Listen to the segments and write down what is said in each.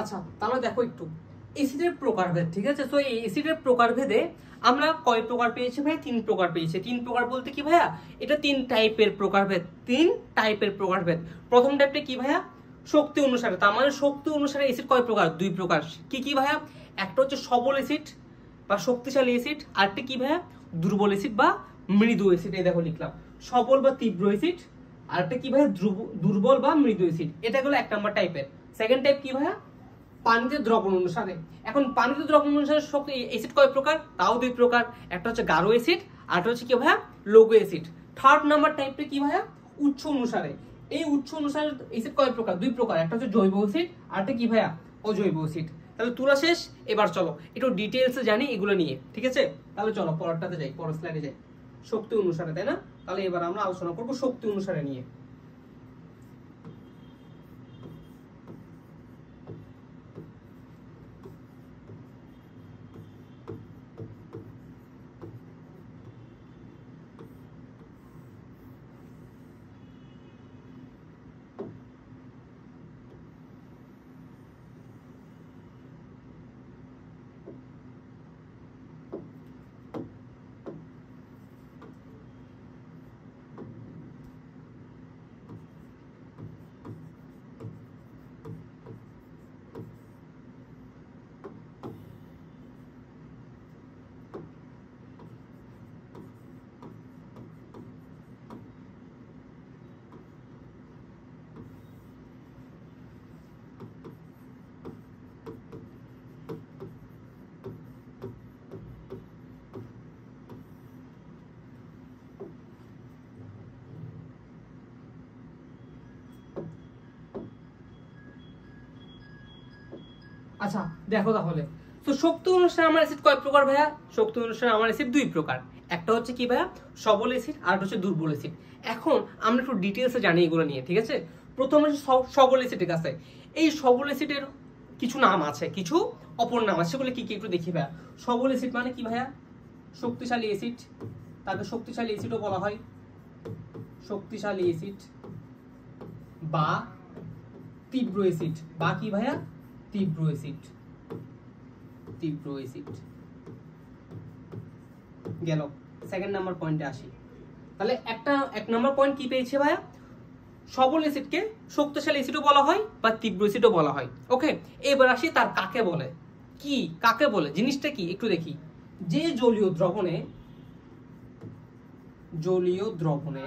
আচ্ছা তাহলে দেখো একটু এসিডের প্রকারভেদ, ঠিক আছে। তো এই এসিডের প্রকারভেদে আমরা কয় প্রকার পেয়েছি ভাই? 3 প্রকার পেয়েছি। 3 প্রকার বলতে কি ভাইয়া? এটা 3 টাইপের প্রকারভেদ, 3 টাইপের প্রকারভেদ। প্রথম টাইপটা কি ভাইয়া? শক্তি অনুসারে। তার মানে শক্তি অনুসারে এসিড কয় প্রকার? 2 প্রকার। কি কি ভাইয়া? একটা হচ্ছে সবল এসিড বা শক্তিশালী এসিড, আরেকটা কি ভাইয়া? দুর্বল এসিড বা মৃদু এসিড। এই দেখো লিখলাম সবল বা তীব্র এসিড, আরেকটা কি ভাইয়া? দুর্বল বা মৃদু এসিড। এটা হলো 1 নম্বর টাইপের। সেকেন্ড টাইপ কি ভাইয়া? পানিতে দ্রবণ অনুসারে। এখন পানিতে দ্রবণ অনুসারে এসিড কয় প্রকার? তাও 2 প্রকার। একটা হচ্ছে গাঢ় এসিড, আরেকটা হচ্ছে কি ভাইয়া? লঘু এসিড। থার্ড নাম্বার টাইপটা কি ভাইয়া? উৎস অনুসারে। এই উৎস অনুসারে এসিড কয় প্রকার? 2 প্রকার। একটা হচ্ছে জৈব এসিড, আরেকটা কি ভাইয়া? অজৈব এসিড। তাহলে তুলা শেষ। এবার চলো একটু ডিটেইলসে জানি এগুলো নিয়ে, ঠিক আছে। তাহলে চলো পরেরটাতে যাই, পরের স্লাইডে যাই। শক্তি অনুসারে, তাই না? তাহলে এবার আমরা আলোচনা করব শক্তি অনুসারে নিয়ে। আচ্ছা দেখো তাহলে, তো শক্তি অনুসারে আমার অ্যাসিড কয় প্রকার ভাইয়া? শক্তি অনুসারে আমার অ্যাসিড 2 প্রকার। একটা হচ্ছে কি ভাইয়া? সবল অ্যাসিড, আর হচ্ছে দুর্বল অ্যাসিড। এখন আমরা একটু ডিটেইলসে জানি এগুলো নিয়ে, ঠিক আছে। প্রথম হচ্ছে সবল অ্যাসিডের কাছে। এই সবল অ্যাসিডের কিছু নাম আছে, কিছু অপর নাম আছে, সেগুলো কি কি একটু দেখি ভাইয়া। সবল অ্যাসিড মানে কি ভাইয়া? শক্তিশালী অ্যাসিড, তাকে শক্তিশালী অ্যাসিডও বলা হয়। শক্তিশালী অ্যাসিড বা তীব্র অ্যাসিড, বা কি ভাইয়া? তীব্র অ্যাসিড। তীব্র অ্যাসিড গেল। সেকেন্ড নাম্বার পয়েন্টে আসি। তাহলে এক নাম্বার পয়েন্ট কি পেয়েছে ভাইয়া? সবল অ্যাসিডকে শক্তিশালী অ্যাসিডও বলা হয় বা তীব্র অ্যাসিডও বলা হয়। ওকে, এবার আসি তার কাকে বলে। কি কাকে বলে জিনিসটা কি একটু দেখি। যে জলীয় দ্রবণে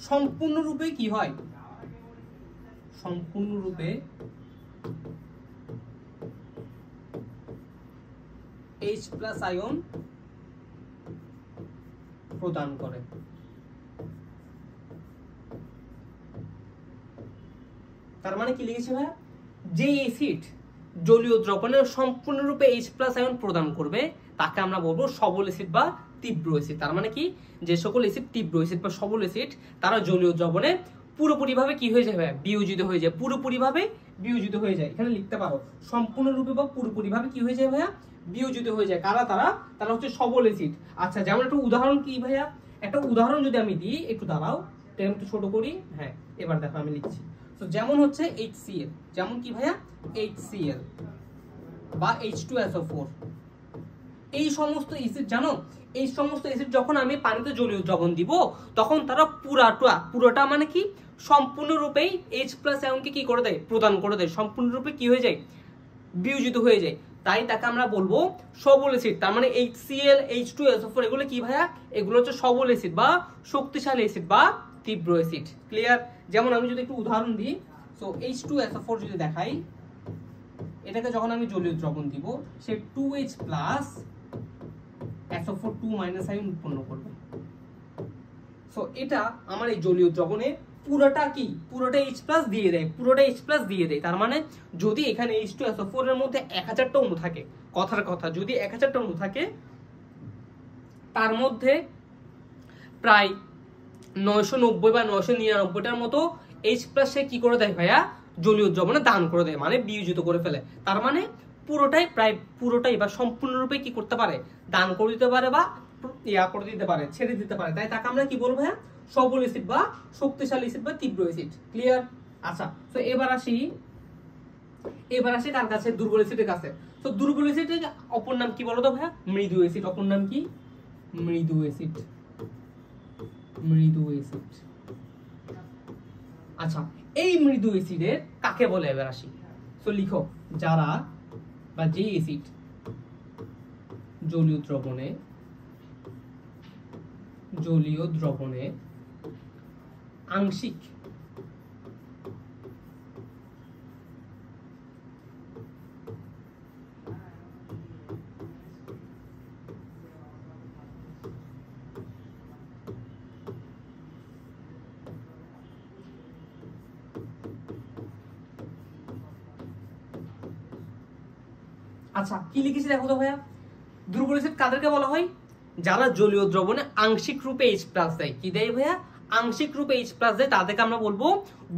সম্পূর্ণরূপে কি হয়? সম্পূর্ণরূপে H+ আয়ন প্রদান করে। তার মানে কি লিখেছে ভাইয়া? যে অ্যাসিড জলীয় দ্রবণে সম্পূর্ণরূপে H+ আয়ন প্রদান করবে তাকে আমরা বলবো সবল অ্যাসিড বা তীব্র অ্যাসিড। তার মানে কি? যে সকল অ্যাসিড তীব্র অ্যাসিড বা সবল অ্যাসিড তারা জলীয় দ্রবণে পুরোপুরিভাবে কি হয়ে যায় ভাইয়া? বিয়োজিত হয়ে যায়। পুরোপুরিভাবে বিয়োজিত হয়ে যায়। এখানে লিখতে পারো সম্পূর্ণরূপে বা পুরোপুরিভাবে কি হয়ে যায় ভাইয়া? বিয়োজিত হয়ে যায়। কারা তারা? তারা হচ্ছে সবল অ্যাসিড। আচ্ছা যেমন একটা উদাহরণ কি ভাইয়া? একটা উদাহরণ যদি আমি দিই, একটু দাঁড়াও, একটু ছোট করি। হ্যাঁ এবার দেখো আমি লিখছি। তো যেমন হচ্ছে HCl, যেমন কি ভাইয়া? HCl বা H2SO4। এই সমস্ত অ্যাসিড জানো, এই সমস্ত অ্যাসিড যখন আমি পানিতে জলীয় দ্রবণ দিব তখন তারা পুরোটা মানে কি? সম্পূর্ণরূপেই H+ আয়নকে কি করে দেয়? প্রদান করে দেয়। সম্পূর্ণরূপে কি হয়ে যায়? বিয়োজিত হয়ে যায়। তাই তাকে আমরা বলবো সবল অ্যাসিড। তার মানে HCl, H2SO4 এগুলো কি ভাইয়া? এগুলো হচ্ছে সবল অ্যাসিড বা শক্তিশালী অ্যাসিড বা তীব্র অ্যাসিড। ক্লিয়ার? যেমন আমি যদি একটু উদাহরণ দিই, সো H2SO4 যদি দেখাই, এটাকে যখন আমি জলীয় দ্রবণ দিব সে 2H+ SO4 2- আয়ন উৎপন্ন করবে। সো এটা আমার এই জলীয় দ্রবণে পুরোটা কি? পুরোটা H+ দিয়ে দেয়, পুরোটা H+ দিয়ে দেয়। তার মানে যদি এখানে H2SO4 এর মধ্যে 1000টা অণু থাকে, কথার কথা যদি 1000টা অণু থাকে, তার মধ্যে প্রায় 990 বা 999টার মতো H+ সে কি করে দেয় ভাইয়া? জলীয় দ্রবণে দান করে দেয়, মানে বিয়োজিত করে ফেলে। তার মানে পুরোটাই বা সম্পূর্ণরূপে কি করতে পারে? দান করে দিতে পারে বা করে দিতে পারে, ছেড়ে দিতে পারে। তাই তাকে আমরা কি বলবো ভাইয়া? সবল অ্যাসিড বা শক্তিশালী অ্যাসিড বা তীব্র অ্যাসিড। ক্লিয়ার? আচ্ছা তো এবার আসি এবার আসে কার কাছে? দুর্বল অ্যাসিডের কাছে। তো দুর্বল অ্যাসিডের অপর নাম কি বলো তো ভাইয়া? মৃদু অ্যাসিড। অপর নাম কি? মৃদু অ্যাসিড। মৃদু অ্যাসিড। আচ্ছা, এই মৃদু অ্যাসিডের কাকে বলে এবার আসি। তো লিখো, যারা বা যে অ্যাসিড জলীয় দ্রবণে আংশিক আচ্ছা কি লিখেছি দেখো তো ভাইয়া, দুর্বল অ্যাসিড কাদেরকে বলা হয়? যারা জলীয় দ্রবণে আংশিক রূপে H+ দেয়। কি দেয় ভাইয়া? আংশিক রূপে H+ দেয়, তাদেরকে আমরা বলবো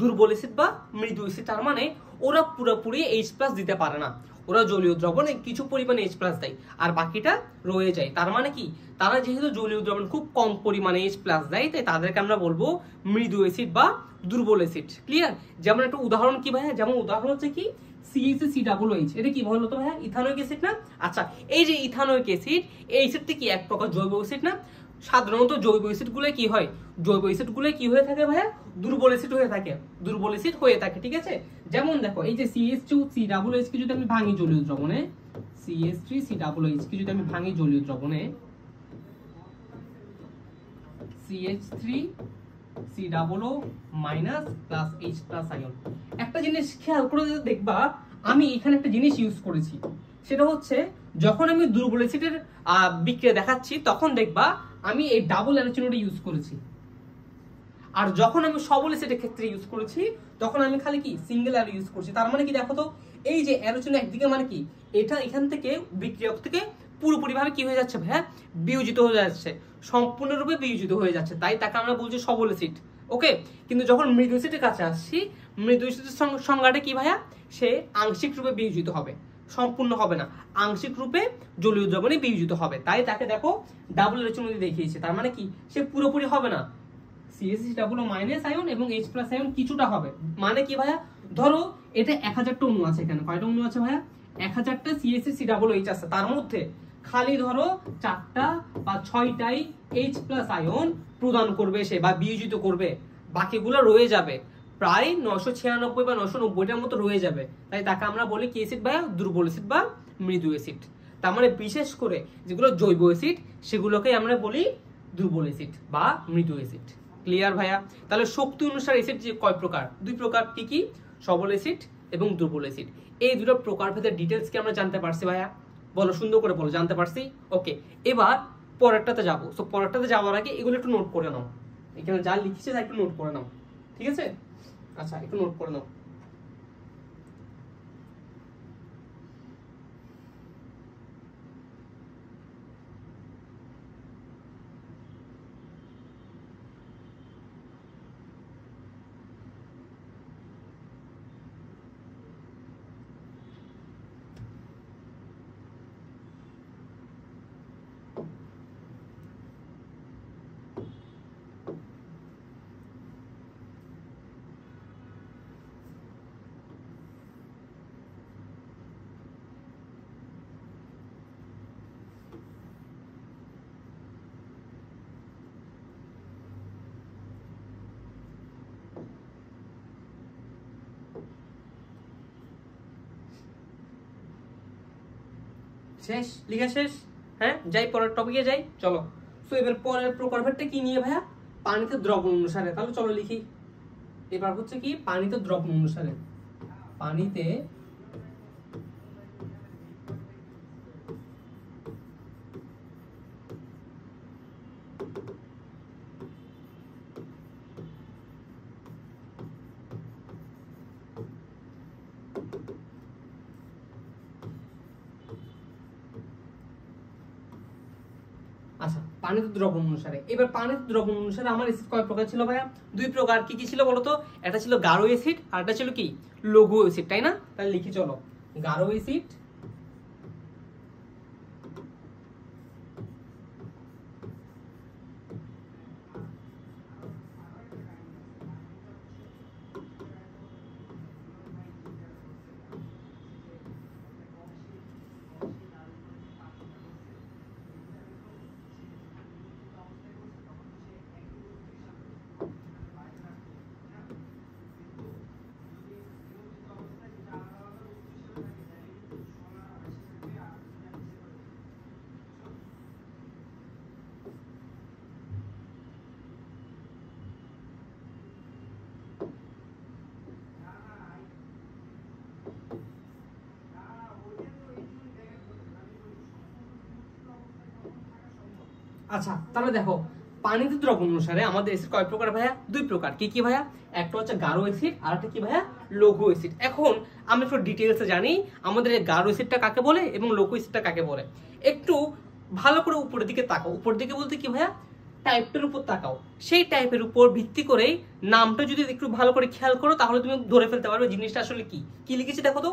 দুর্বল অ্যাসিড বা মৃদু অ্যাসিড। তার মানে ওরা পুরোপুরি H+ দিতে পারে না, ওরা জলীয় দ্রবণে কিছু পরিমাণে H+ দেয় আর বাকিটা রয়ে যায়। তার মানে কি, তারা যেহেতু জলীয় দ্রবণ খুব কম পরিমাণে H+ দেয়, তাই তাদেরকে আমরা বলবো মৃদু অ্যাসিড বা দুর্বল অ্যাসিড। ক্লিয়ার? যেমন একটা উদাহরণ কি ভাইয়া, যেমন উদাহরণ হচ্ছে কি CH3COOH, এটা কি বলতো ভাইয়া? ইথানোয়িক অ্যাসিড না? আচ্ছা, এই যে ইথানোয়িক অ্যাসিড, এই অ্যাসিডটি কি এক প্রকার জৈব অ্যাসিড না? সাধারণত জৈব অ্যাসিড গুলো কি হয়? জৈব অ্যাসিড গুলো কি হয়ে থাকে ভাইয়া? দুর্বল অ্যাসিড হয়ে থাকে। দুর্বল অ্যাসিড হয়ে থাকে, ঠিক আছে? যেমন দেখো, এই যে CH2COOH কে যদি আমি ভাঙি জলীয় দ্রবণে, CH3COOH কে যদি আমি ভাঙি জলীয় দ্রবণে, CH3COO প্লাস H+ আয়ন। একটা জিনিস খেয়াল করে দেখবা, আমি এখানে একটা জিনিস ইউজ করেছি, সেটা হচ্ছে যখন আমি দুর্বল অ্যাসিডের বিক্রিয়া দেখাচ্ছি তখন দেখবা আমি এই ডাবল অ্যালোচিনটা ইউজ করেছি, আর যখন আমি সবল অ্যাসিডের ক্ষেত্রে ইউজ করেছি তখন আমি খালি কি সিঙ্গেল অ্যারো ইউজ করছি। তার মানে কি দেখো তো, এই যে অ্যালোচিন একদিকে মানে কি, এটা এখান থেকে বিক্রিয়ক থেকে পুরোপুরি ভাবে কি হয়ে যাচ্ছে ভাইয়া? বিয়োজিত হয়ে যাচ্ছে, সম্পূর্ণরূপে বিয়োজিত হয়ে যাচ্ছে, তাই তাকে আমরা বলছি সবল অ্যাসিড। ওকে, কিন্তু যখন মৃদু অ্যাসিডের কাছে আসছি, মৃদু অ্যাসিডের সংজ্ঞাটা কি ভাইয়া? সে আংশিক রূপে বিয়োজিত হবে, সম্পূর্ণ হবে না, আংশিক রূপে জলীয় দ্রবণে বিয়োজিত হবে, তাই তাকে দেখো ডাবল অ্যালোচিন দেখিয়েছে। তার মানে কি, সে পুরোপুরি হবে না, CH3COO আয়ন এবং H+ আয়ন কিছুটা হবে। মানে কি ভাইয়া? ধরো এটা 1000টা অণু আছে, এখানে কয়টা অণু আছে ভাইয়া? 1000টা CH3COOH আছে, তার মধ্যে খালি ধরো 4টা বা 6টাই H+ আয়ন প্রদান করবে সে বা বিয়োজিত করবে, বাকিগুলো রয়ে যাবে প্রায় 996 বা 990টার মতো রয়ে যাবে, তাই তাকে আমরা বলি কি অ্যাসিড ভাইয়া? দুর্বল অ্যাসিড বা মৃদু অ্যাসিড। তার মানে বিশেষ করে যেগুলো জৈব অ্যাসিড সেগুলোকে আমরা বলি দুর্বল অ্যাসিড বা মৃদু অ্যাসিড। ক্লিয়ার ভাইয়া? তাহলে শক্তি অনুসারে অ্যাসিড যে কয় প্রকার? দুই প্রকার। কি কি? সবল অ্যাসিড এবং দুর্বল অ্যাসিড। এই দুটো প্রকারভেদের ডিটেইলস কি আমরা জানতে পারছি ভাইয়া? বলো, সুন্দর করে বলো, জানতে পারছি? ওকে, এবার পরেরটাতে যাবো। সো পরেরটাতে যাওয়ার আগে এগুলো একটু নোট করে নাও, এখানে যা লিখেছে তা একটু নোট করে নাও, ঠিক আছে? আচ্ছা, একটু নোট করে নাও। শেষ? লিখা শেষ? হ্যাঁ, যাই পরের টপিকে যাই, চলো। সো এবার পরের প্রকারভেদটা কি নিয়ে ভাইয়া? পানিতে দ্রবণ অনুসারে। তাহলে চলো লিখি। এবার হচ্ছে কি পানিতে দ্রবণ অনুসারে। পানিতে আচ্ছা, পানিতে দ্রবণ অনুসারে। এবার পানিতে দ্রবণ অনুসারে আমার অ্যাসিড কয় প্রকার ছিল ভাইয়া? দুই প্রকার। কি কি ছিল বলতো? একটা ছিল গাঢ় অ্যাসিড আর একটা ছিল কি লঘু অ্যাসিড, তাই না? তাহলে লিখি চলো, গাঢ় অ্যাসিড আচ্ছা তাহলে দেখো পানিতে দ্রবণ অনুসারে আমাদের অ্যাসিড কয় প্রকার ভাইয়া? দুই প্রকার। কি কি ভাইয়া? একটা হচ্ছে গাঢ় অ্যাসিড আর একটা কি ভাইয়া? লঘু অ্যাসিড। এখন আমরা একটু ডিটেইলসে জানি আমাদের এই গাঢ় অ্যাসিডটা কাকে বলে এবং লঘু অ্যাসিডটা কাকে বলে। একটু ভালো করে উপরের দিকে তাকাও। উপরের দিকে বলতে কি ভাইয়া? টাইপের উপর তাকাও। সেই টাইপের উপর ভিত্তি করে নামটা যদি একটু ভালো করে খেয়াল করো তাহলে তুমি ধরে ফেলতে পারবে জিনিসটা আসলে কি। কি লিখেছি দেখো তো,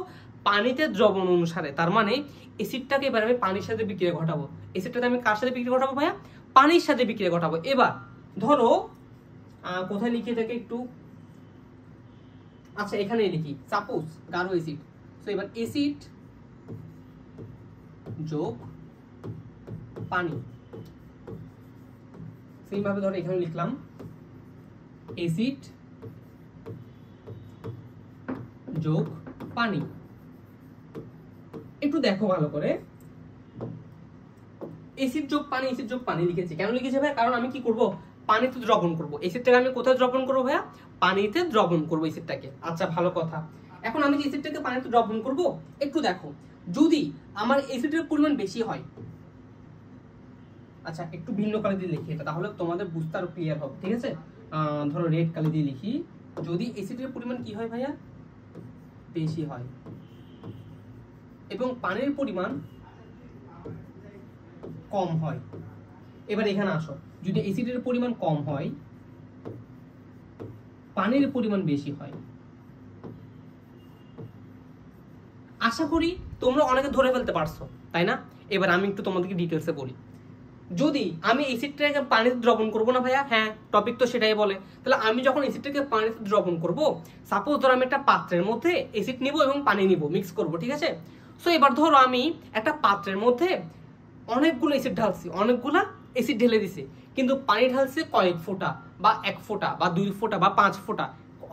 পানিতে দ্রবণ অনুসারে। তার মানে অ্যাসিডটাকে এবার আমি পানির সাথে বিক্রিয়া ঘটাবো। অ্যাসিডটাকে আমি কার সাথে বিক্রিয়া ঘটাবো ভাইয়া? পানির সাথে বিক্রিয়া ঘটাবো। এবার ধরো কোথায় লিখে থাকে একটু, আচ্ছা এখানে লিখি, সাপোজ গাঢ় অ্যাসিড। সো এবার অ্যাসিড যোগ পানি, সেম ভাবে ধরো এখানে লিখলাম অ্যাসিড যোগ পানি। একটু দেখো ভালো করে, অ্যাসিড যোগ পানি, অ্যাসিড যোগ পানি লিখেছি। কেন লিখেছি ভাই? কারণ আমি কি করব? পানিতে দ্রবণ করব। অ্যাসিডটাকে আমি কোথায় দ্রবণ করব ভাইয়া? পানিতে দ্রবণ করব অ্যাসিডটাকে। আচ্ছা ভালো কথা। এখন আমি যে অ্যাসিডটাকে পানিতে দ্রবণ করব, একটু দেখো, যদি আমার অ্যাসিডের পরিমাণ বেশি হয়, আচ্ছা একটু ভিন্ন কালি দিয়ে লিখি এটা, তাহলে তোমাদের বুঝতে আরো ক্লিয়ার হবে, ঠিক আছে? ধরো রেড কালি দিয়ে লিখি, যদি অ্যাসিডের পরিমাণ কি হয় ভাইয়া? বেশি হয় এবং পানির পরিমাণ কম হয়। এবার এখানে আসো, যদি অ্যাসিডের পরিমাণ কম হয়, পানির পরিমাণ বেশি হয়, আশা করি তোমরা অনেকে ধরে ফেলতে পারছো, তাই না? এবার আমি একটু তোমাদেরকে ডিটেলসে বলি। যদি আমি অ্যাসিডটাকে পানিতে দ্রবণ করবো না ভাইয়া, হ্যাঁ টপিক তো সেটাই বলে, তাহলে আমি যখন অ্যাসিডটাকে পানিতে দ্রবণ করব, সাপোজ ধরো আমি একটা পাত্রের মধ্যে অ্যাসিড নিব এবং পানি নিব, মিক্স করব, ঠিক আছে? সো এবার ধরো আমি একটা পাত্রের মধ্যে অনেকগুলো অ্যাসিড ঢালছি, অনেকগুলা অ্যাসিড ঢেলে দিছি, কিন্তু পানি ঢালছি কয়েক ফোঁটা বা 1 ফোঁটা বা 2 ফোঁটা বা 5 ফোঁটা,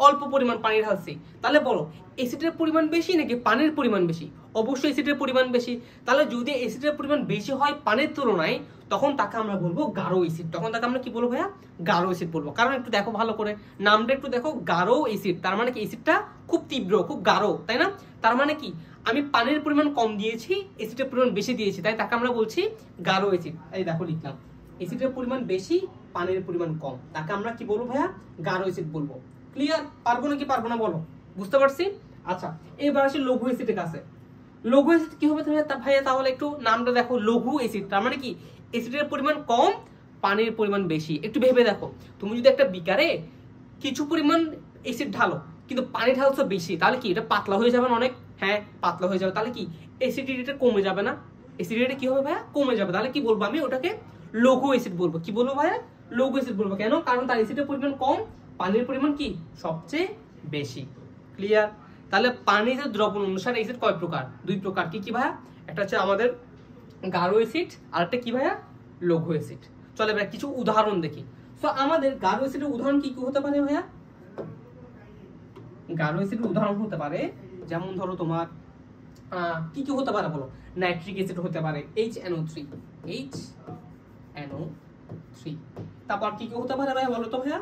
অল্প পরিমাণ পানি ঢালছি। তাহলে বলো অ্যাসিডের পরিমাণ বেশি নাকি পানির পরিমাণ বেশি? অবশ্যই অ্যাসিডের পরিমাণ বেশি। তাহলে যদি অ্যাসিডের পরিমাণ বেশি হয় পানির তুলনায়, তখন তাকে আমরা বলবো গাঢ় অ্যাসিড। তখন তাকে আমরা কি বলবো ভাইয়া? গাঢ় অ্যাসিড বলবো। কারণ একটু দেখো ভালো করে, নামটা একটু দেখো, গাঢ় অ্যাসিড। তার মানে কি অ্যাসিডটা খুব তীব্র, খুব গাঢ়, তাই না? তার মানে কি আমি পানির পরিমাণ কম দিয়েছি, অ্যাসিডের পরিমাণ বেশি দিয়েছি, তাই তাকে আমরা বলছি গাঢ় অ্যাসিড। এই দেখো লিখলাম, অ্যাসিডের পরিমাণ বেশি, পানির পরিমাণ কম, তাকে আমরা কি বলবো ভাইয়া? গাঢ় অ্যাসিড বলবো। ক্লিয়ার? পারবো নাকি পারবো না বলো? বুঝতে পারছি? আচ্ছা এবার আসি লঘু অ্যাসিডের কাছে। লঘু অ্যাসিড কি হবে ভাইয়া? তাহলে একটু নামটা দেখো, লঘু অ্যাসিড। তার মানে কি অ্যাসিডের পরিমাণ কম, পানির পরিমাণ বেশি। একটু ভেবে দেখো, তুমি যদি একটা বিকারে কিছু পরিমাণ অ্যাসিড ঢালো কিন্তু পানি ঢালছো বেশি, তাহলে কি এটা পাতলা হয়ে যাবে না অনেক? হ্যাঁ পাতলা হয়ে যাবে। তাহলে কি অ্যাসিডিটিটা কমে যাবে না? অ্যাসিডিটি কি হবে ভাইয়া? কমে যাবে। তাহলে কি বলবো আমি? ওটাকে লঘু অ্যাসিড বলবো। কি বলবো ভাইয়া? লঘু অ্যাসিড বলবো। কেন? কারণ তার অ্যাসিডের পরিমাণ কম, পানির পরিমাণ কি সবচেয়ে বেশি। ক্লিয়ার? তাহলে পানিতে দ্রবণ অনুসারে অ্যাসিড কয় প্রকার? দুই প্রকার। কি কি ভাইয়া? একটা হচ্ছে আমাদের গাঢ় অ্যাসিড আর একটা কি ভাইয়া? লঘু অ্যাসিড। চলো এবার কিছু উদাহরণ দেখি। সো আমাদের গাঢ় অ্যাসিডের উদাহরণ কি কি হতে পারে ভাইয়া? গাঢ় অ্যাসিডের উদাহরণ হতে পারে যেমন ধরো তোমার কি কি হতে পারে বলো? নাইট্রিক অ্যাসিড হতে পারে, HNO3, HNO3। তারপর কি কি হতে পারে ভাইয়া বলো তো ভাইয়া?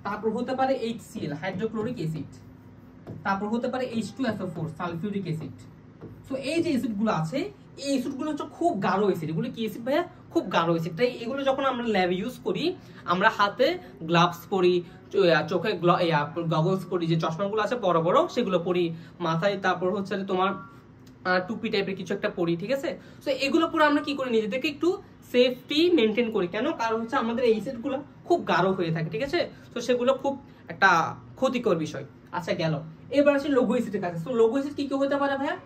তারপর হতে পারে HCl, হাইড্রোক্লোরিক অ্যাসিড। তারপর হতে পারে H2SO4, সালফিউরিক অ্যাসিড। সো এই যে অ্যাসিডগুলো আছে, এই অ্যাসিডগুলো হচ্ছে খুব গাঢ় অ্যাসিড। এগুলো কি অ্যাসিড ভাইয়া? খুব গাঢ় অ্যাসিড। তাই এগুলো যখন আমরা ল্যাবে ইউজ করি, আমরা হাতে গ্লাভস পরি, চোখে গগলস পরি, যে চশমাগুলো আছে বড় বড় সেগুলো পরি, মাথায় তারপর হচ্ছে তোমার টুপি টাইপের কিছু একটা পরি, ঠিক আছে? সো এগুলো পুরো আমরা কি করি? নিজেদেরকে একটু সেফটি মেনটেন করি। কেন? কারণ হচ্ছে আমাদের এই অ্যাসিডগুলো খুব গাঢ় হয়ে থাকে, ঠিক আছে? তো সেগুলো খুব একটা ক্ষতিকর বিষয়। আচ্ছা গেল, এবার আসি লঘু অ্যাসিডের কাছে। তো লঘু অ্যাসিড কি কি হতে পারে ভাইয়া?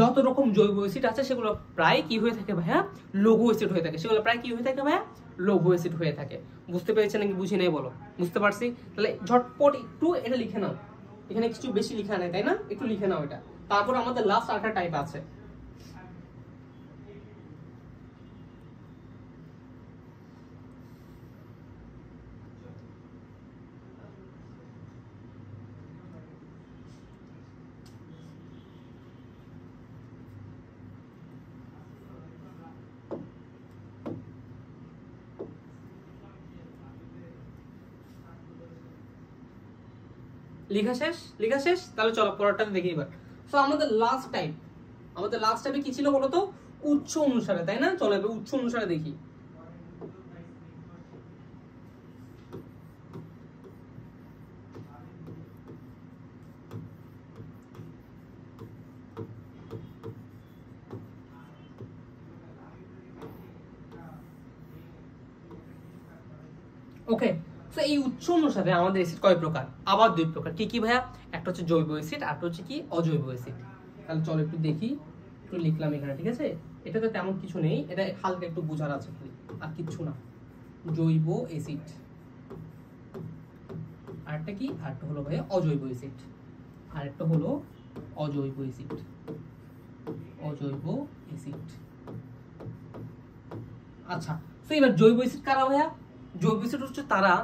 যত রকম জৈব অ্যাসিড আছে সেগুলো প্রায় কি হয়ে থাকে ভাইয়া? লঘু অ্যাসিড হয়ে থাকে। সেগুলো প্রায় কি হয়ে থাকে ভাইয়া? লঘু অ্যাসিড হয়ে থাকে। বুঝতে পেরেছেন নাকি বুঝি নাই বলো? বুঝতে পারছি। তাহলে ঝটপট একটু এটা লিখে নাও, এখানে কিছু বেশি লেখা নেই, তাই না? একটু লিখে নাও এটা। তারপর আমাদের লাস্ট আরেকটা টাইপ আছে। লেখা শেষ, লেখা শেষ। তাহলে চলো পরেরটাতে দেখি এবার। সো আমাদের লাস্ট টাইপে কি ছিল বলো তো? উৎস অনুসারে, তাই না? চলো এবার উৎস অনুসারে দেখি। ওকে, তো এই উৎস অনুসারে আমাদের অ্যাসিড কয় প্রকার? আবার দুই প্রকার। কি কি ভাইয়া? একটা হচ্ছে জৈব অ্যাসিড, আর একটা হচ্ছে কি অজৈব অ্যাসিড। তাহলে চলো একটু দেখি, একটু লিখলাম এখানে, ঠিক আছে? এটাতে তেমন কিছু নেই, এটা হালকা একটু বোঝার আছে আর কিচ্ছু না। জৈব অ্যাসিড, আরেকটা কি? আরেকটা হলো ভাইয়া অজৈব অ্যাসিড, আরেকটা হলো অজৈব অ্যাসিড। অজৈব অ্যাসিড। আচ্ছা, তো এবার জৈব অ্যাসিড কারা ভাইয়া? জৈব অ্যাসিড হচ্ছে তারা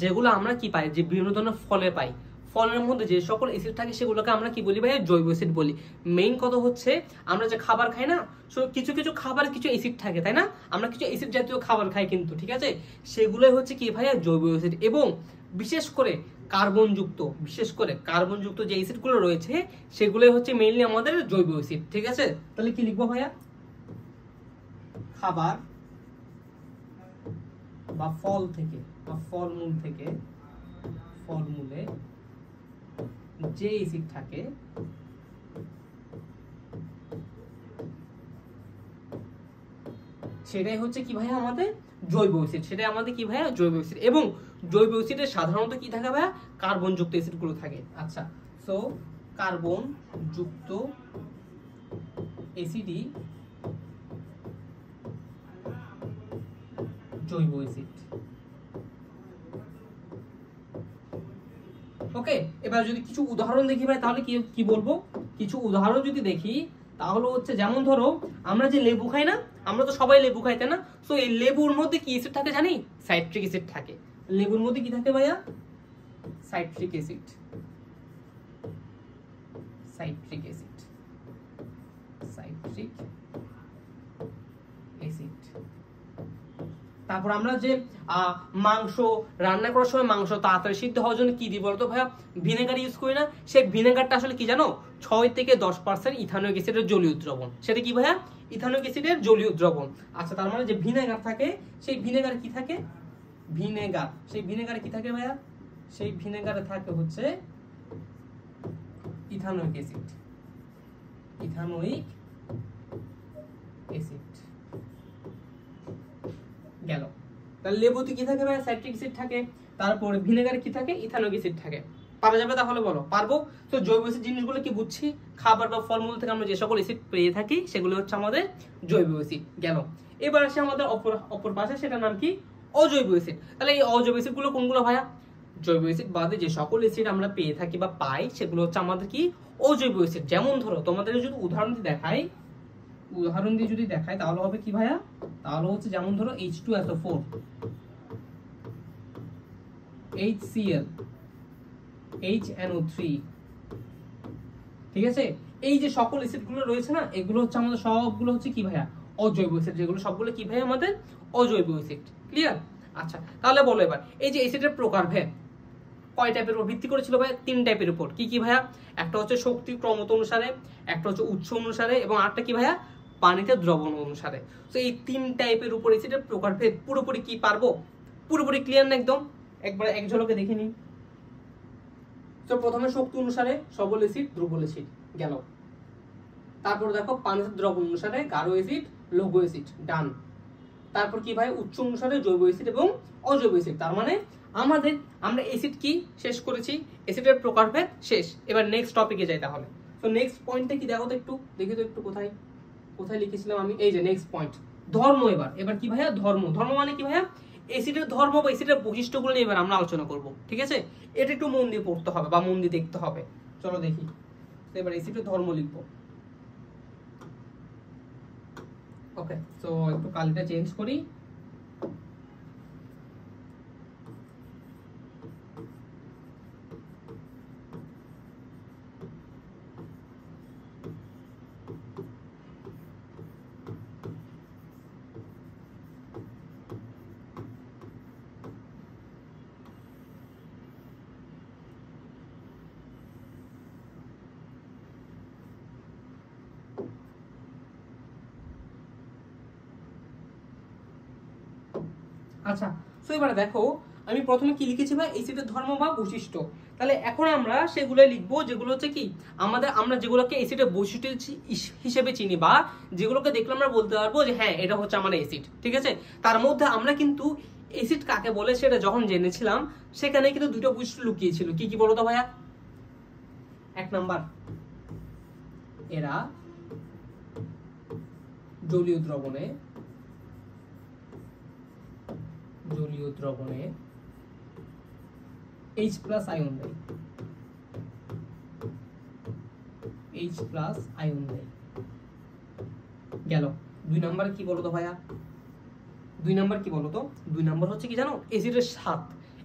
যেগুলো আমরা কি পাই, যে বিভিন্ন ধরনের ফলে পাই, ফলের মধ্যে যে সকল অ্যাসিড থাকে সেগুলোকে আমরা কি বলি ভাইয়া? জৈব অ্যাসিড বলি। মেইন কথা হচ্ছে আমরা যে খাবার খাই না, কিছু কিছু খাবারে কিছু অ্যাসিড থাকে, তাই না? আমরা কিছু অ্যাসিড জাতীয় খাবার খাই কিন্তু, ঠিক আছে? সেগুলোই হচ্ছে কি ভাইয়া? জৈব অ্যাসিড। এবং বিশেষ করে কার্বনযুক্ত যে অ্যাসিডগুলো রয়েছে সেগুলোই হচ্ছে মেইনলি আমাদের জৈব অ্যাসিড, ঠিক আছে? তাহলে কি লিখবো ভাইয়া? খাবার বা ফল থেকে বা ফলমূলে যে অ্যাসিড থাকে সেটাই হচ্ছে কি ভাইয়া? আমাদের জৈব অ্যাসিড। সেটাই আমাদের কি ভাইয়া? জৈব অ্যাসিড। এবং জৈব অ্যাসিডে সাধারণত কি থাকে ভাইয়া? কার্বন যুক্ত অ্যাসিড গুলো থাকে। আচ্ছা, সো কার্বন যুক্ত অ্যাসিডই জৈব অ্যাসিড। ওকে, এবার যদি কিছু উদাহরণ দেখি ভাই, তাহলে কি কি বলবো? কিছু উদাহরণ যদি দেখি তাহলে হচ্ছে, যেমন ধরো আমরা যে লেবু খাই না, আমরা তো সবাই লেবু খাই, তাই না? সো এই লেবুর মধ্যে কি অ্যাসিড থাকে জানি? সাইট্রিক অ্যাসিড থাকে। লেবুর মধ্যে কি থাকে ভাইয়া? Citric acid. Citric acid, citric acid. তারপর আমরা যে মাংস রান্না করার সময় মাংস তাড়াতাড়ি সিদ্ধ হওয়ার জন্য কি দিই বলতো ভাইয়া? ভিনেগার ইউজ করি না? সেই ভিনেগারটা আসলে কি জানো? 6 থেকে 10% ইথানোয়িক অ্যাসিডের জলীয় দ্রবণ। সেটা কি ভাইয়া? ইথানোয়িক অ্যাসিডের জলীয় দ্রবণ। আচ্ছা, তার মানে যে ভিনেগার থাকে, সেই ভিনেগার কি থাকে? সেই ভিনেগারে কি থাকে ভাইয়া? সেই ভিনেগারে থাকে হচ্ছে ইথানোয়িক অ্যাসিড। ইথানোয়িক অ্যাসিড গেল। তাহলে লেবুতে কি থাকে ভাই? সাইট্রিক অ্যাসিড থাকে। তারপর ভিনেগারে কি থাকে? ইথানোয়িক অ্যাসিড থাকে। পারা যাবে তাহলে বলো? পারবো। তো জৈব অ্যাসিড জিনিসগুলো কি বুঝছি? খাবার বা ফলমূল থেকে আমরা যে সকল অ্যাসিড পেয়ে থাকি সেগুলো হচ্ছে আমাদের জৈব অ্যাসিড। গেল। এবার আসে আমাদের অপর পাশে, সেটার নাম কি? অজৈব অ্যাসিড। তাহলে এই অজৈব অ্যাসিড গুলো কোনগুলো ভাইয়া? জৈব অ্যাসিড বাদে যে সকল অ্যাসিড আমরা পেয়ে থাকি বা পাই সেগুলো হচ্ছে আমাদের কি? অজৈব অ্যাসিড। যেমন ধরো তোমাদের যদি উদাহরণ দিয়ে যদি দেখাই তাহলে হবে কি ভাইয়া? তাহলে হচ্ছে যেমন ধরো H2SO4, HCl, HNO3, ঠিক আছে? এই যে সকল অ্যাসিড গুলো রয়েছে না, এগুলো হচ্ছে আমাদের সবগুলো হচ্ছে কি ভাইয়া? অজৈব অ্যাসিড। যেগুলো সবগুলো কি ভাইয়া? আমাদের অজৈব অ্যাসিড। ক্লিয়ার? আচ্ছা, তাহলে বলো এবার এই যে অ্যাসিডের প্রকারভেদ কয় টাইপের উপর ভিত্তি করেছিল ভাইয়া? 3 টাইপের উপর। কি কি ভাইয়া? একটা হচ্ছে শক্তি ক্রমত অনুসারে, একটা হচ্ছে উৎস অনুসারে, এবং আরেকটা কি ভাইয়া? পানিতে দ্রবণ অনুসারে। তো এই 3 টাইপের উপর অ্যাসিডের প্রকারভেদ পুরোপুরি কি পারবো? পুরোপুরি ক্লিয়ার না একদম? একবার এক ঝলকে দেখে নিই। তো প্রথমে শক্তি অনুসারে সবল অ্যাসিড, দুর্বল অ্যাসিড গেল। তারপর দেখো পানিতে দ্রবণ অনুসারে গাঢ় অ্যাসিড, লঘু অ্যাসিড, ডান। তারপর কি ভাই? উৎস অনুসারে জৈব অ্যাসিড এবং অজৈব অ্যাসিড। তার মানে আমরা অ্যাসিড কি শেষ করেছি, অ্যাসিডের প্রকারভেদ শেষ। এবার নেক্সট টপিকে যাই তাহলে। তো নেক্সট পয়েন্টটা কি দেখো তো একটু, দেখি তো একটু কোথায় লিখেছিলাম আমি? এই যে নেক্সট পয়েন্ট, ধর্ম। এবার কি ভাইয়া? ধর্ম মানে কি ভাইয়া? অ্যাসিডের ধর্ম বা অ্যাসিডের বৈশিষ্ট্যগুলো নিয়ে এবার আমরা আলোচনা করব, ঠিক আছে? এটা একটু মন দিয়ে পড়তে হবে বা মন দিয়ে দেখতে হবে। চলো দেখি। তো এবার অ্যাসিডের ধর্ম লিখবো। ওকে, তো একটু কালিটা চেঞ্জ করি। আচ্ছা, সো এবারে দেখো আমি প্রথমে কি লিখেছি ভাই, অ্যাসিডের ধর্ম বা বৈশিষ্ট্য। তাহলে এখন আমরা সেগুলো লিখবো যেগুলো হচ্ছে কি আমরা যেগুলোকে অ্যাসিডের বৈশিষ্ট্য হিসেবে চিনি, বা যেগুলোকে দেখলে আমরা বলতে পারবো যে হ্যাঁ এটা হচ্ছে আমার অ্যাসিড। ঠিক আছে, তার মধ্যে আমরা কিন্তু অ্যাসিড কাকে বলে সেটা যখন জেনেছিলাম সেখানে কিন্তু দুটো বৈশিষ্ট্য লুকিয়েছিল। কি কি বলো তো ভাইয়া? এক নাম্বার, এরা জলীয় দ্রবণে H+ আয়ন দেয়, গেল। দুই নাম্বার কি বলো তো ভাইয়া? দুই নাম্বার কি বলো তো? দুই নাম্বার হচ্ছে কি জানো? অ্যাসিডের স্বাদ।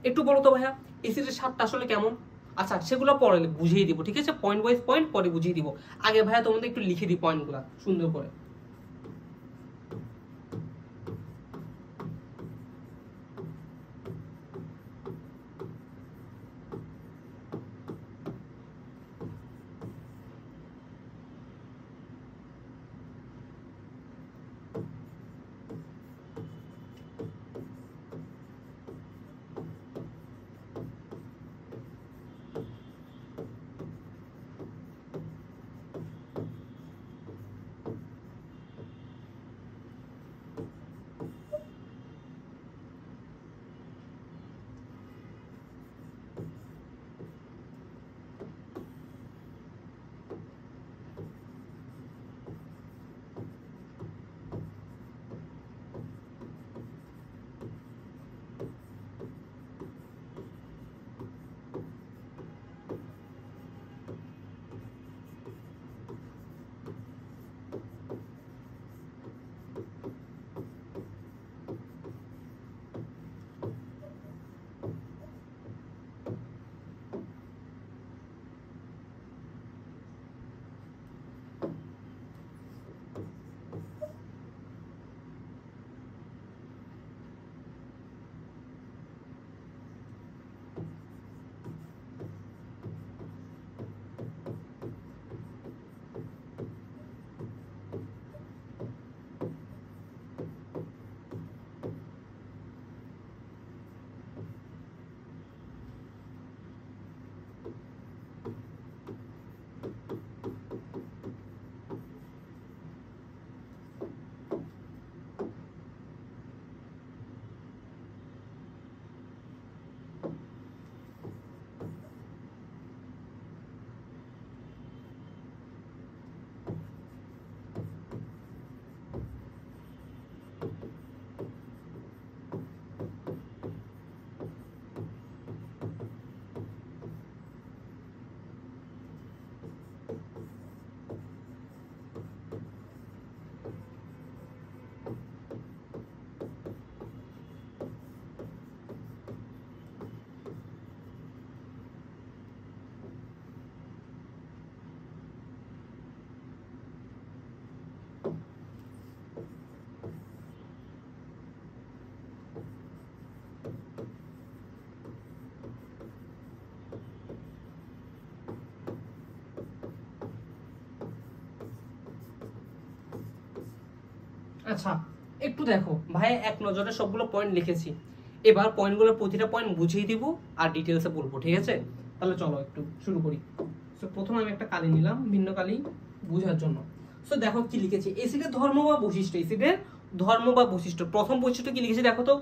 একটু বলো তো ভাইয়া অ্যাসিডের স্বাদটা আসলে কেমন? আচ্ছা সেগুলো পরে বুঝিয়ে দিব, ঠিক আছে, পয়েন্ট ওয়াইজ পয়েন্ট পরে বুঝিয়ে দিব। আগে ভাইয়া তোমাদের একটু লিখে দিই পয়েন্টগুলো সুন্দর করে। আচ্ছা একটু দেখো ভাই, এক নজরে সবগুলো পয়েন্ট লিখেছি, এবার পয়েন্টগুলোর প্রতিটা পয়েন্ট বুঝিয়ে দিব আর ডিটেলসে বলবো, ঠিক আছে? তাহলে চলো একটু শুরু করি। সো প্রথমে আমি একটা কালি নিলাম, ভিন্ন কালি বোঝার জন্য। সো দেখো কি লিখেছি, অ্যাসিডের ধর্ম বা বৈশিষ্ট্য। অ্যাসিডের ধর্ম বা বৈশিষ্ট্য, প্রথম বৈশিষ্ট্য কি লিখেছি দেখো তো,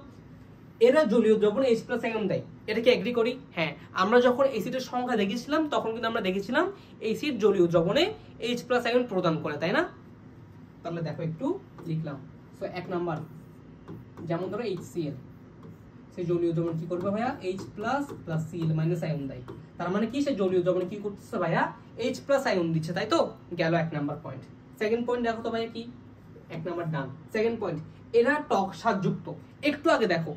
এরা জলীয় দ্রবণে H+ আয়ন দেয়। এটা কি এগ্রি করি? হ্যাঁ, আমরা যখন অ্যাসিডের সংখ্যা দেখেছিলাম তখন কিন্তু আমরা দেখেছিলাম অ্যাসিড জলীয় দ্রবণে H+ আয়ন প্রদান করে, তাই না? তাহলে দেখো একটু লিখলাম। সো এক নাম্বার, যেমন ধরো HCl, সেই জলীয় দ্রবণ কি করবে ভাইয়া? H+ + Cl- আয়ন দেয়। তার মানে কি সে জলীয় দ্রবণে কি করতেছে ভাইয়া? H+ আয়ন দিচ্ছে, তাই তো? গেল এক নাম্বার পয়েন্ট। সেকেন্ড পয়েন্ট দেখো তো ভাইয়া কি? এক নাম্বার ডান। সেকেন্ড পয়েন্ট, এরা টক স্বাদযুক্ত। একটু আগে দেখো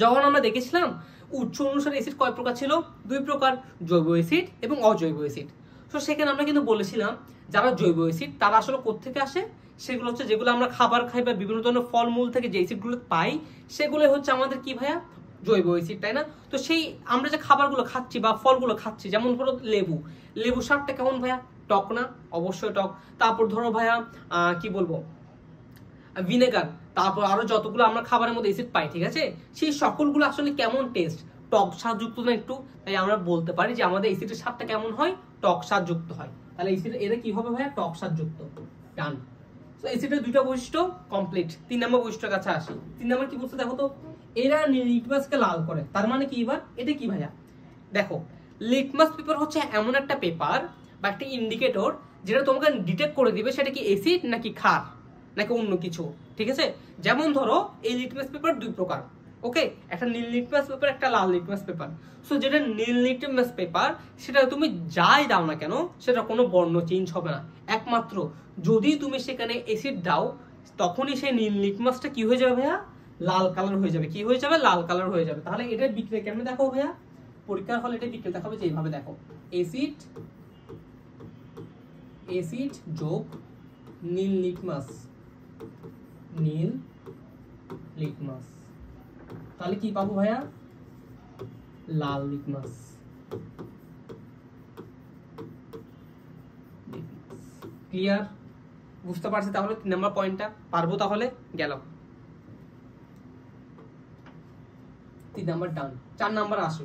যখন আমরা দেখেছিলাম উৎস অনুসারে অ্যাসিড কয় প্রকার ছিল? দুই প্রকার, জৈব অ্যাসিড এবং অজৈব অ্যাসিড। তো সেখানে আমরা কিন্তু বলেছিলাম যারা জৈব অ্যাসিড তারা আসলে কোত্থেকে আসে? সেগুলো হচ্ছে যেগুলো আমরা খাবার খাই বা বিভিন্ন ধরনের ফলমূল থেকে যে অ্যাসিডগুলো পাই সেগুলো হচ্ছে আমাদের কি ভাইয়া? জৈব অ্যাসিড, তাই না? তো সেই আমরা যে খাবারগুলো খাচ্ছি বা ফলগুলো খাচ্ছি, যেমন ধরো লেবু স্বাদটা কেমন ভাইয়া? টক না? অবশ্যই টক। তারপর ধরো ভাইয়া কি বলবো, ভিনেগার, তারপর আরো যতগুলো আমরা খাবারের মধ্যে অ্যাসিড পাই, ঠিক আছে, সেই সকলগুলো আসলে কেমন টেস্ট, টক স্বাদ যুক্ত না একটু, তাই আমরা বলতে পারি যে আমাদের অ্যাসিডের স্বাদটা কেমন হয়, টক স্বাদ যুক্ত হয়। তাহলে অ্যাসিড এরা কি হবে ভাইয়া, টক স্বাদ যুক্ত। ডান। তো অ্যাসিডের দুইটা বৈশিষ্ট্য কমপ্লিট। 3 নম্বর বৈশিষ্ট্যের কাছে আসি। 3 নম্বর কি বলছে দেখো তো, এরা লিটমাসকে লাল করে, তার মানে কি এবার এটা কি ভাইয়া, দেখো লিটমাস পেপার হচ্ছে এমন একটা পেপার বা একটা ইন্ডিকেটর যেটা তোমাকে ডিটেক্ট করে দিবে সেটা কি অ্যাসিড নাকি ক্ষার নাকি অন্য কিছু, ঠিক আছে। যেমন ধরো এই লিটমাস পেপার দুই প্রকার, ওকে, একটা নীল লিটমাস পেপার, একটা লাল লিটমাস পেপার। সো যেটা নীল লিটমাস পেপার সেটা তুমি যাই দাও না কেন সেটা কোনো বর্ণ চেঞ্জ হবে না, একমাত্র যদি তুমি সেখানে অ্যাসিড দাও তখনই সেই নীল লিটমাসটা কি হয়ে যাবে ভাইয়া, লাল কালার হয়ে যাবে। কি হয়ে যাবে, লাল কালার হয়ে যাবে। তাহলে এটার বিক্রিয়া কেমন দেখো ভাইয়া, পরীক্ষার হলে এটা বিক্রিয়া দেখাবে যে এইভাবে দেখো, অ্যাসিড অ্যাসিড যোগ নীল লিটমাস, নীল লিটমাস, তাহলে কি পাবো ভাইয়া, লাল লিটমাস। ক্লিয়ার, বুঝতে পারছি তাহলে 3 নম্বর পয়েন্টটা, পারবো তাহলে, গেল 3 নম্বর ডান। 4 নম্বর আসে,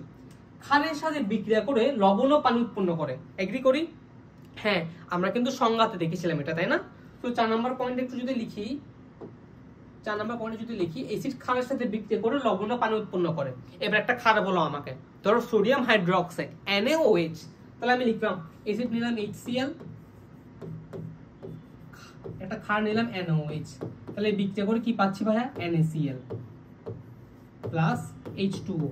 ক্ষারের সাথে বিক্রিয়া করে লবণ ও পানি উৎপন্ন করে, এগ্রি করি, হ্যাঁ আমরা কিন্তু সংজ্ঞাতে দেখেছিলাম এটা, তাই না। তো 4 নম্বর পয়েন্ট একটু যদি লিখি, 4 নম্বর পয়েন্টে যদি লিখি অ্যাসিড ক্ষারের সাথে বিক্রিয়া করে লবণ ও পানি উৎপন্ন করে। এবার একটা ক্ষার বলো আমাকে, ধরো সোডিয়াম হাইড্রোক্সাইড NaOH, তাহলে আমি লিখলাম অ্যাসিড নিলাম HCl, একটা ক্ষার নিলাম NaOH, তাহলে বিক্রিয়া করে কি পাচ্ছি ভাইয়া, NaCl প্লাস H2O।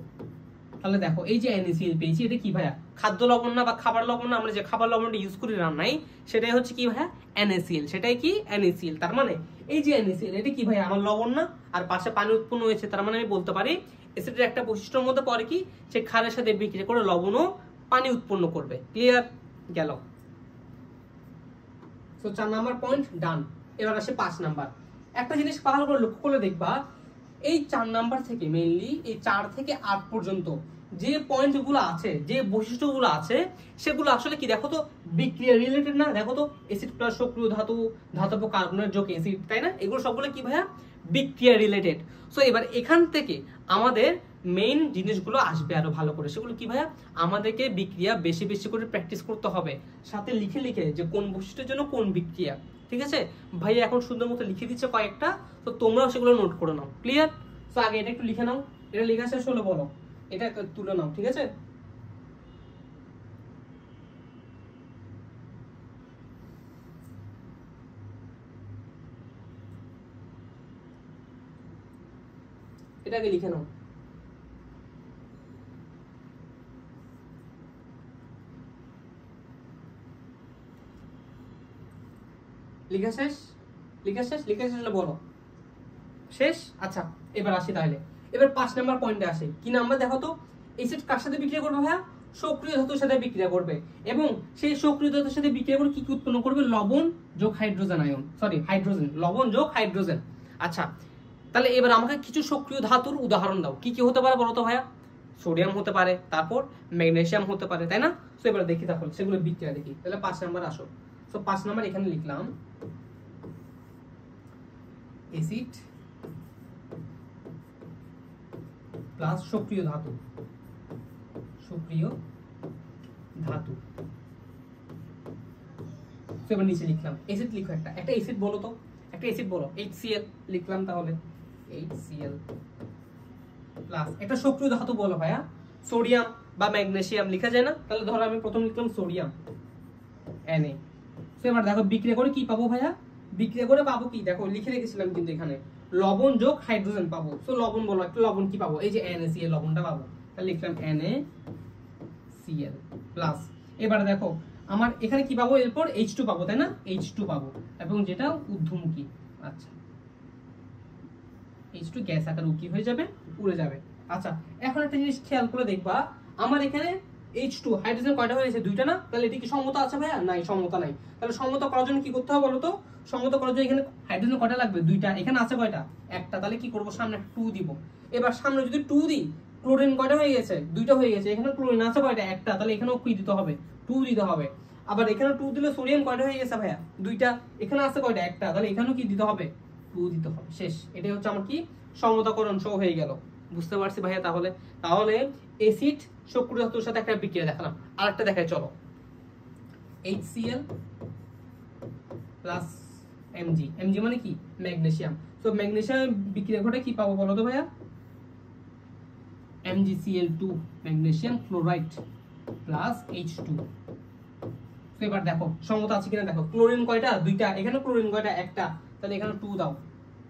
তাহলে দেখো এই যে NaCl পেয়েছি, এটা কি ভাইয়া, খাদ্য লবণ না বা খাবার লবণ না, আমরা যে খাবার লবণটা ইউজ করি রান্নায় সেটাই হচ্ছে কি ভাইয়া, NaCl, সেটাই কি NaCl। তার মানে এই যে NaCl এটা কি ভাইয়া, আমার লবণ না, আর পাশে পানি উৎপন্ন হয়েছে, তার মানে আমি বলতে পারি অ্যাসিডের একটা বৈশিষ্ট্যের মধ্যে পড়ে কি, সে ক্ষারের সাথে বিক্রিয়া করে লবণ ও পানি উৎপন্ন করবে। ক্লিয়ার, গেল। তো 4 নাম্বার পয়েন্ট ডান। এবার আসে 5 নাম্বার। একটা জিনিস ভালো করে লক্ষ্য করে দেখবা, এই 4 নাম্বার থেকে মেইনলি এই 4 থেকে 8 পর্যন্ত যে পয়েন্টগুলো আছে, যে বৈশিষ্ট্যগুলো আছে, সেগুলো আসলে কি দেখো তো বিক্রিয়া রিলেটেড না। দেখো তো অ্যাসিড প্লাস সক্রিয় ধাতু, ধাতব কার্বনের যোগ অ্যাসিড, তাই না, এগুলো সবগুলো কি ভাইয়া, বিক্রিয়া রিলেটেড। সো এবার এখান থেকে আমাদের মেইন জিনিসগুলো আসবে আরো ভালো করে, সেগুলো কি ভাইয়া, আমাদেরকে বিক্রিয়া বেশি বেশি করে প্র্যাকটিস করতে হবে, সাথে লিখে লিখে যে কোন বৈশিষ্ট্যের জন্য কোন বিক্রিয়া, ঠিক আছে। ভাইয়া এখন সুন্দর মতো লিখে দিচ্ছে কয়েকটা, তো তোমরাও সেগুলো নোট করে নাও। ক্লিয়ার, তো আগে এটা একটু লিখে নাও, এটা লেখা শেষ হলো বলো, এটা তুলে নাও, ঠিক আছে। এটাকে লিখে নাও। লিখা শেষ, লিখা শেষ, লিখা শেষ হলে বলো শেষ। আচ্ছা এবার আসি তাহলে, এবার 5 নাম্বার পয়েন্টে আসে, কি নাম্বার দেখো তো, অ্যাসিড কার সাথে বিক্রিয়া করবে ভাইয়া, সক্রিয় ধাতুর সাথে বিক্রিয়া করবে, এবং সেই সক্রিয় ধাতুর সাথে বিক্রিয়া করে কি কি উৎপন্ন করবে, লবণ যোগ হাইড্রোজেন আয়ন, সরি হাইড্রোজেন, লবণ যোগ হাইড্রোজেন। আচ্ছা তাহলে এবার আমাকে কিছু সক্রিয় ধাতুর উদাহরণ দাও, কি কি হতে পারে বলো তো ভাইয়া, সোডিয়াম হতে পারে, তারপর ম্যাগনেসিয়াম হতে পারে, তাই না। তো এবার দেখি তাহলে সেগুলো বিক্রিয়া দেখি, তাহলে 5 নাম্বার আসো। তো 5 নাম্বার এখানে লিখলাম অ্যাসিড প্লাস সক্রিয় ধাতু, সক্রিয় ধাতু। তো এবার নিচে লিখলাম অ্যাসিড, লিখো একটা অ্যাসিড বলো তো, একটা অ্যাসিড বলো, HCl লিখলাম, তাহলে HCl প্লাস একটা সক্রিয় ধাতু বলো ভাইয়া, সোডিয়াম বা ম্যাগনেসিয়াম লিখা যায় না, তাহলে ধরো আমি প্রথম লিখলাম সোডিয়াম Na। তো এবার দেখো বিক্রিয়া করে কি পাবো ভাইয়া, বিক্রিয়া করে পাবো কি, দেখো লিখে রেখেছিলাম কিন্তু এখানে, লবণ যোগ হাইড্রোজেন পাবো। তো লবণ বলো, একটা লবণ কি পাবো, এই যে NaCl লবণটা পাবো, তাহলে লিখলাম NaCl প্লাস, এবার দেখো আমার এখানে কি পাবো, এরপর H2 পাবো, তাই না, H2 পাবো, এবং যেটা ঊর্ধ্বমুখী, আচ্ছা H2 গ্যাস আকারে কি হয়ে যাবে, উড়ে যাবে। আচ্ছা এখন একটা জিনিস খেয়াল করে দেখবা, আমার এখানে H2 হাইড্রোজেন কয়টা হয়েছে, 2টা না, তাহলে এটা কি সমতা আছে ভাইয়া, নাই সমতা নাই। তাহলে সমতা করার জন্য কি করতে হবে বলো তো, সমতা করার জন্য এখানে হাইড্রোজেন কয়টা লাগবে, 2টা, এখানে আছে কয়টা, একটা, তাহলে কি করব সামনে 2 দিব। এবার সামনে যদি 2 দিই, ক্লোরিন কয়টা হয়ে গেছে, 2টা হয়ে গেছে, এখানে ক্লোরিন আছে কয়টা, একটা, তাহলে এখানেও কি দিতে হবে, 2 দিতে হবে। আবার এখানে 2 দিলে সোডিয়াম কয়টা হয়ে গেছে ভাইয়া, 2টা, এখানে আছে কয়টা, একটা, তাহলে এখানেও কি দিতে হবে, 2 দিতে হবে, শেষ। এটাই হচ্ছে আমার কি সমতাকরণ সহ হয়ে গেল। বুঝতে পারছি ভাইয়া? তাহলে অ্যাসিড সক্রিয় ধাতুর সাথে একটা বিক্রিয়া দেখালাম, আরেকটা দেখাই চলো। HCl প্লাস Mg, Mg মানে কি ম্যাগনেসিয়াম। তো ম্যাগনেসিয়াম বিক্রিয়া ঘটে কি পাবো বলো তো ভাইয়া? MgCl2 magnesium chloride plus H2। তো এবার দেখো সমতা আছে কিনা দেখো। ক্লোরিন কয়টা? দুইটা। এখানে ক্লোরিন কয়টা? একটা। তাহলে এখানে 2 দাও।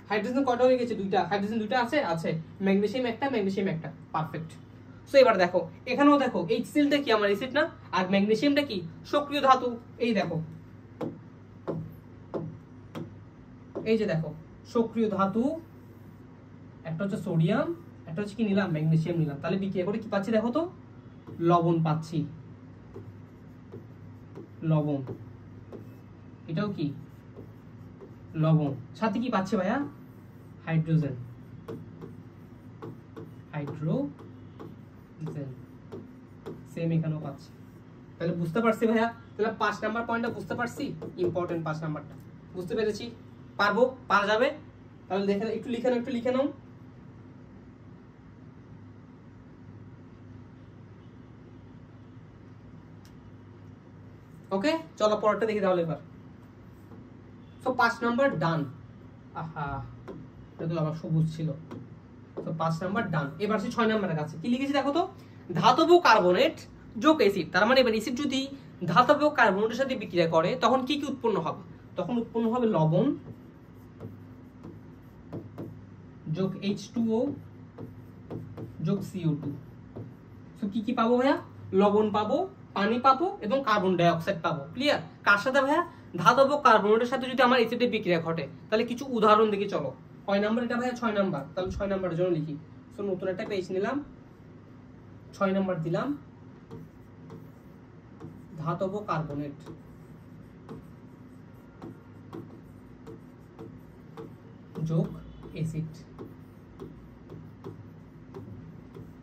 হাইড্রোজেন কয়টা হয়ে গেছে? দুইটা। হাইড্রোজেন দুইটা আছে? আছে। ম্যাগনেসিয়াম একটা, ম্যাগনেসিয়াম একটা। পারফেক্ট। সো এবার দেখো এখানেও দেখো HCl টা কি আমার অ্যাসিড না, আর ম্যাগনেসিয়ামটা কি সক্রিয় ধাতু। এই দেখো, এই যে দেখো সক্রিয় ধাতু, একটা হচ্ছে সোডিয়াম, একটা হচ্ছে কি নিলাম ম্যাগনেসিয়াম নিলাম। তাহলে বিক্রিয়া করে কি পাচ্ছি দেখো তো? লবণ পাচ্ছি। লবণ, এটাও কি লবণ। সাথে কি পাচ্ছি ভাইয়া? হাইড্রোজেন। হাইড্রোজেন সেম এখানেও পাচ্ছি। তাহলে বুঝতে পারছি ভাইয়া? তাহলে 5 নাম্বার পয়েন্টটা বুঝতে পারছি, ইম্পর্টেন্ট 5 নাম্বারটা বুঝতে পেরেছি। পারবো? পারা যাবে? তাহলে দেখে একটু লিখে নাও। ওকে, চলো পরেরটা দেখি তাহলে এবার। সো 5 নাম্বার ডান। আহা, এটা তো আমার সবুজ ছিল। তো 5 নাম্বার ডান। এবার আসি 6 নাম্বারের কাছে। কি লিখেছি দেখো তো? ধাতব কার্বনেট যোগ অ্যাসিড। তার মানে এবার অ্যাসিড যদি ধাতব কার্বনেটের সাথে বিক্রিয়া করে তখন কি কি উৎপন্ন হবে? তখন উৎপন্ন হবে লবণ যোগ H2O যোগ CO2। সো কি কি পাবো ভাইয়া? লবণ পাবো, পানি পাবো এবং কার্বন ডাই অক্সাইড পাবো। ক্লিয়ার? কার সাথে ভাইয়া? ধাতব কার্বনেটের সাথে যদি আমার অ্যাসিডের বিক্রিয়া ঘটে। তাহলে কিছু উদাহরণ দেখি চলো। কয় নাম্বার এটা ভাইয়া? 6 নাম্বার। তাহলে 6 নাম্বারের জন্য লিখি। সো নতুন একটা পেজ নিলাম, 6 নাম্বার দিলাম। ধাতব কার্বনেট যোগ অ্যাসিড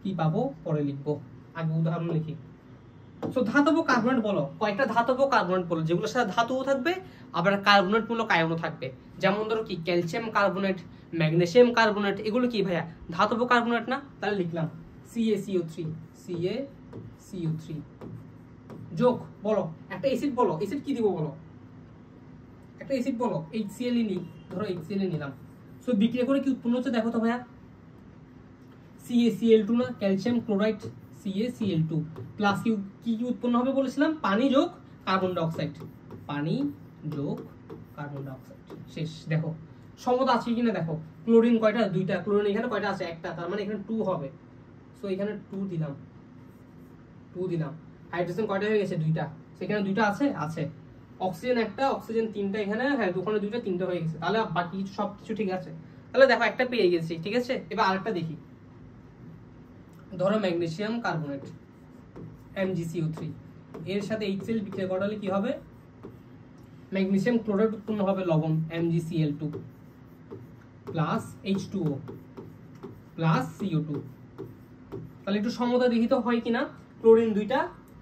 কি পাবো পরে লিখবো, আগে উদাহরণ লিখি। সো ধাতব কার্বনেট বলো, কয়েকটা ধাতব কার্বনেট বলো যেগুলোর সাথে ধাতুও থাকবে আবার কার্বনেট মূলক আয়নও থাকবে। যেমন ধরো কি ক্যালসিয়াম কার্বনেট, ম্যাগনেসিয়াম কার্বনেট, এগুলো কি ভাইয়া ধাতব কার্বনেট না? তাহলে লিখলাম CaCO3 যোগ বলো একটা অ্যাসিড বলো। অ্যাসিড কি দিব বলো? একটা অ্যাসিড বলো। HCl নি, ধরো HCl নিলাম। সো বিক্রিয়া করে কি উৎপন্ন হচ্ছে দেখো তো ভাইয়া? CaCl2 না, ক্যালসিয়াম ক্লোরাইড CaCl2 প্লাস কি উৎপন্ন হবে বলেছিলাম? পানি যোগ কার্বন ডাই অক্সাইড। পানি যোগ কার্বন ডাই অক্সাইড। শেষ। দেখো সমতা আছে কিনা দেখো। ক্লোরিন কয়টা? দুইটা। ক্লোরিন এখানে কয়টা আছে? একটা। তার মানে এখানে 2 হবে। সো এখানে 2 দিলাম। হাইড্রোজেন কয়টা হয়ে গেছে? দুইটা। সেখানে দুইটা আছে? আছে। অক্সিজেন একটা, অক্সিজেন তিনটা। এখানে হ্যাঁ দুখানে দুইটা, তিনটা হয়ে গেছে। তাহলে বাকি সবকিছু ঠিক আছে। তাহলে দেখো একটা পেয়ে গেছি, ঠিক আছে। এবার আরেকটা দেখি। ধরো ম্যাগনেসিয়াম কার্বনেট MgCO3 এর সাথে HCl বিক্রিয়া ঘটালে কি হবে? ম্যাগনেসিয়াম ক্লোরাইড উৎপন্ন হবে লবণ MgCl2 plus H2O plus CO2। তাহলে একটু সমতা দেখি তো হয় কিনা। ক্লোরিন দুইটা,